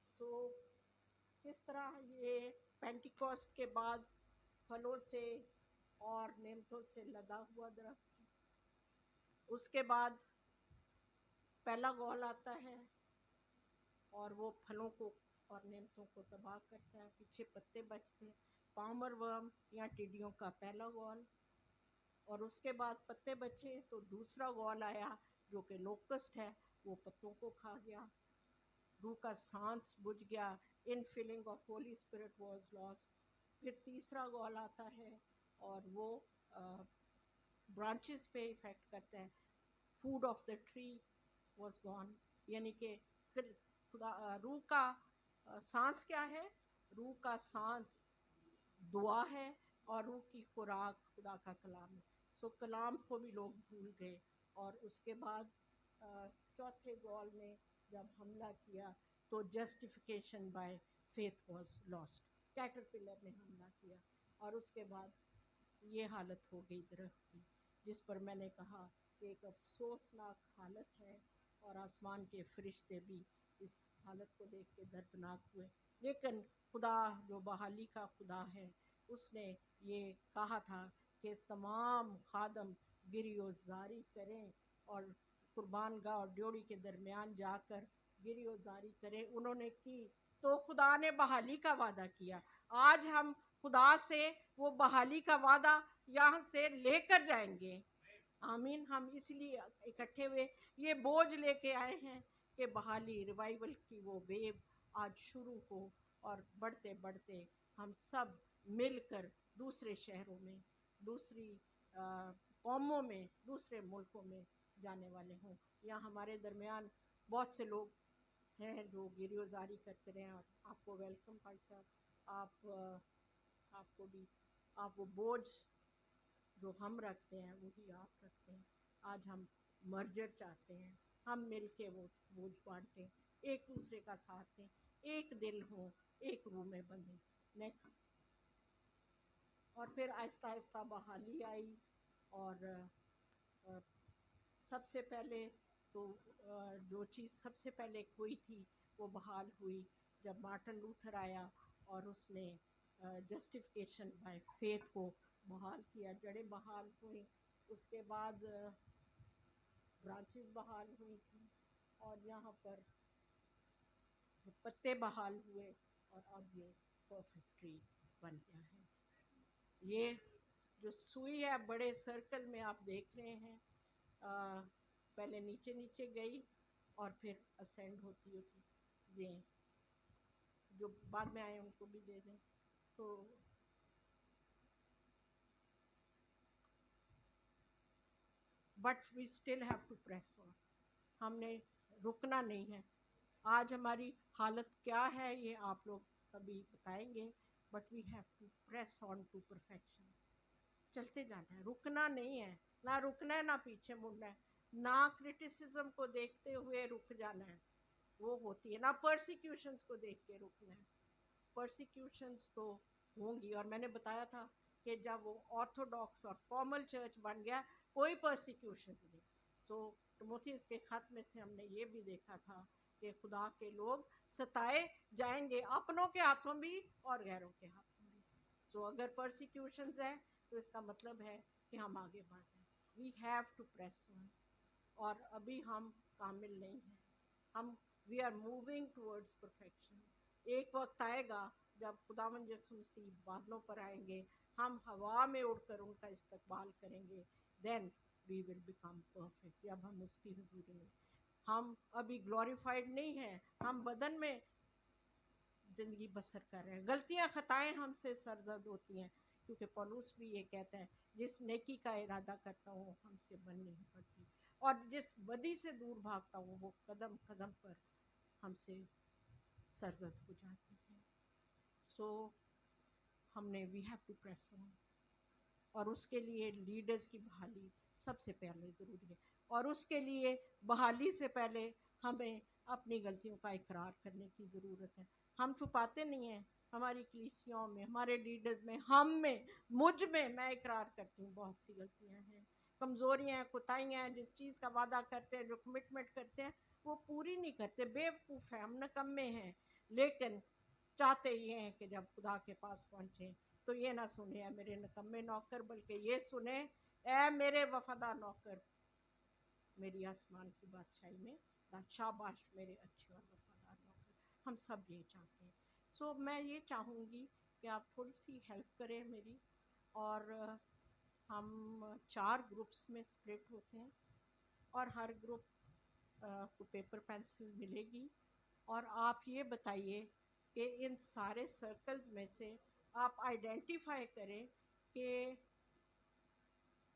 सो किस तरह ये पेंटिकॉस्ट के बाद फलों से और नेमतों से लदा हुआ दरख्त, उसके बाद पहला गौल आता है और वो फलों को और नेमतों को तबाह करता है, पीछे पत्ते बचते हैं। पामर वर्म या टिड्डियों का पहला गौल, और उसके बाद पत्ते बचे तो दूसरा गौल आया जो कि लोकस्ट है, वो पत्तों को खा गया। रूह का सांस बुझ गया, in feeling of Holi spirit was lost. फिर तीसरा गौल आता है और वो ब्रांचेस पे इफेक्ट करता है, food of the tree was gone. यानी कि रूह का सांस क्या है? रूह का सांस दुआ है और रूह की खुराक खुदा का कलाम है। सो कलाम को भी लोग भूल गए, और उसके बाद चौथे गौल ने जब हमला किया तो justification by faith was lost. Caterpillar ने हमला किया और उसके बाद ये हालत हो गई दरख्त की। جس پر میں نے کہا کہ ایک افسوسناک حالت ہے اور آسمان کے فرشتے بھی اس حالت کو دیکھ کے دردناک ہوئے. لیکن خدا جو بحالی کا خدا ہے اس نے یہ کہا تھا کہ تمام خادم گری و زاری کریں اور قربان گاہ اور ڈیوڑی کے درمیان جا کر گری و زاری کریں. انہوں نے کی تو خدا نے بحالی کا وعدہ کیا. آج ہم خدا سے وہ بحالی کا وعدہ یہاں سے لے کر جائیں گے. آمین. ہم اس لیے اکٹھے ہوئے یہ بوجھ لے کے آئے ہیں کہ بحالی ریوائول کی وہ ویو آج شروع ہو اور بڑھتے بڑھتے ہم سب مل کر دوسرے شہروں میں دوسری قوموں میں دوسرے ملکوں میں جانے والے ہوں. یہاں ہمارے درمیان بہت سے لوگ ہیں جو گری و زاری کرتے رہے ہیں. آپ کو ویلکم بھائی صاحب. آپ کو بھی آپ وہ بوجھ جو ہم رکھتے ہیں وہی آپ رکھتے ہیں. آج ہم مرجر چاہتے ہیں ہم مل کے وہ بوجھ بانٹیں ایک دوسرے کا ساتھ دیں ایک دل ہو ایک روح میں بندھیں. نیکسٹ. اور پھر آہستہ آہستہ بحالی آئی اور سب سے پہلے تو جو چیز سب سے پہلے ہوئی تھی وہ بحال ہوئی جب مارٹن لوتھر آیا اور اس نے جسٹیفیکیشن بائی فیتھ کو بحال کیا. جڑیں بحال ہوئیں اس کے بعد برانچز بحال ہوئی تھیں اور یہاں پر پتے بحال ہوئے اور اب یہ پرفیکٹ ٹری بن گیا ہے. یہ جو سوئی ہے بڑے سرکل میں آپ دیکھ رہے ہیں پہلے نیچے نیچے گئی اور پھر اسینڈ ہوتی ہوتی دیں. جو بعد میں آئے ان کو بھی دے دیں. تو but we still have to press on. ہم نے رکنا نہیں ہے. آج ہماری حالت کیا ہے یہ آپ لوگ ابھی بتائیں گے but we have to press on to perfection. چلتے جانا ہے رکنا نہیں ہے. نہ رکنا ہے نہ پیچھے مڑنا ہے. نہ کرٹیسزم کو دیکھتے ہوئے رک جانا ہے وہ ہوتی ہے. نہ پرسیکیوشنز کو دیکھ کے رکنا ہے. پرسیکیوشنز تو ہوں گی اور میں نے بتایا تھا کہ جب وہ آرتھوڈاکس اور فارمل چرچ بن گیا کوئی پرسیکیوشن نہیں. سو تیموتھیوس کے خط میں سے ہم نے یہ بھی دیکھا تھا کہ خدا کے لوگ ستائے جائیں گے اپنوں کے ہاتھوں بھی اور غیروں کے ہاتھوں بھی. تو اگر پرسیکیوشنز ہیں تو اس کا مطلب ہے کہ ہم آگے بڑھ رہے ہیں. We have to press on. اور ابھی ہم کامل نہیں ہیں. ہم we are moving towards perfection. ایک وقت آئے گا جب خداوند یسوع مسیح بادلوں پر آئیں گے ہم ہوا میں اڑ کر ان کا استقبال کریں گے. دین وی ول بیکم پرفیکٹ. جب ہم اس کی حضوری میں ہم ابھی گلوریفائڈ نہیں ہیں. ہم بدن میں زندگی بسر کر رہے ہیں. غلطیاں خطائیں ہم سے سرزد ہوتی ہیں کیونکہ پولوس بھی یہ کہتا ہے جس نیکی کا ارادہ کرتا ہوں ہم سے بن نہیں پڑتی اور جس بدی سے دور بھاگتا ہوں وہ قدم قدم پر ہم سے سرزد ہو جاتی ہے. سو ہم نے we have to press on. اور اس کے لیے لیڈرز کی بحالی سب سے پہلے ضروری ہے. اور اس کے لیے بحالی سے پہلے ہمیں اپنی غلطیوں کا اقرار کرنے کی ضرورت ہے. ہم چھپاتے نہیں ہیں. ہماری کلیسیوں میں ہمارے لیڈرز میں ہم میں مجھ میں میں اقرار کرتی ہوں بہت سی غلطیاں ہیں کمزوریاں ہیں کوتاہیاں ہیں. جس چیز کا وعدہ کرتے ہیں جو کمٹمنٹ کرتے ہیں وہ پوری نہیں کرتے. بیوقوف ہیں ہم نکمے ہیں. لیکن چاہتے یہ ہیں کہ جب خدا کے پاس پہنچیں تو یہ نہ سنے اے میرے نکمے نوکر بلکہ یہ سنے اے میرے وفادار نوکر میری آسمان کی بادشاہی میں شاباش میرے اچھے اور وفادار نوکر. ہم سب یہ چاہتے ہیں. سو میں یہ چاہوں گی کہ آپ تھوڑی سی ہیلپ کریں میری. اور ہم 4 گروپس میں سپلٹ ہوتے ہیں اور ہر گروپ کو پیپر پینسل ملے گی اور آپ یہ بتائیے کہ ان سارے سرکلز میں سے آپ آئیڈینٹیفائی کریں کہ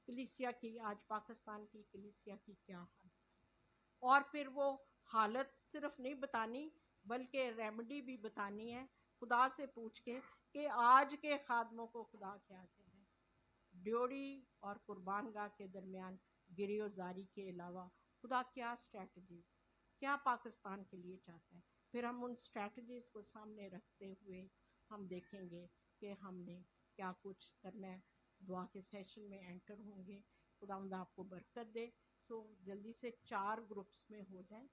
کلیسیا کی آج پاکستان کی کلیسیا کی کیا حالت ہے. اور پھر وہ حالت صرف نہیں بتانی بلکہ ریمیڈی بھی بتانی ہے خدا سے پوچھ کے کہ آج کے خادموں کو خدا کیا کہہ رہے ہیں. ڈیوڑی اور قربان گاہ کے درمیان گری و زاری کے علاوہ خدا کیا اسٹریٹجیز کیا پاکستان کے لیے چاہتا ہے. پھر ہم ان اسٹریٹجیز کو سامنے رکھتے ہوئے ہم دیکھیں گے کہ ہم نے کیا کچھ کرنا ہے. دعا کے سیشن میں انٹر ہوں گے. खुदावंद आपको बरकत दे। सो जल्दी से 4 ग्रुप्स में हो जाएं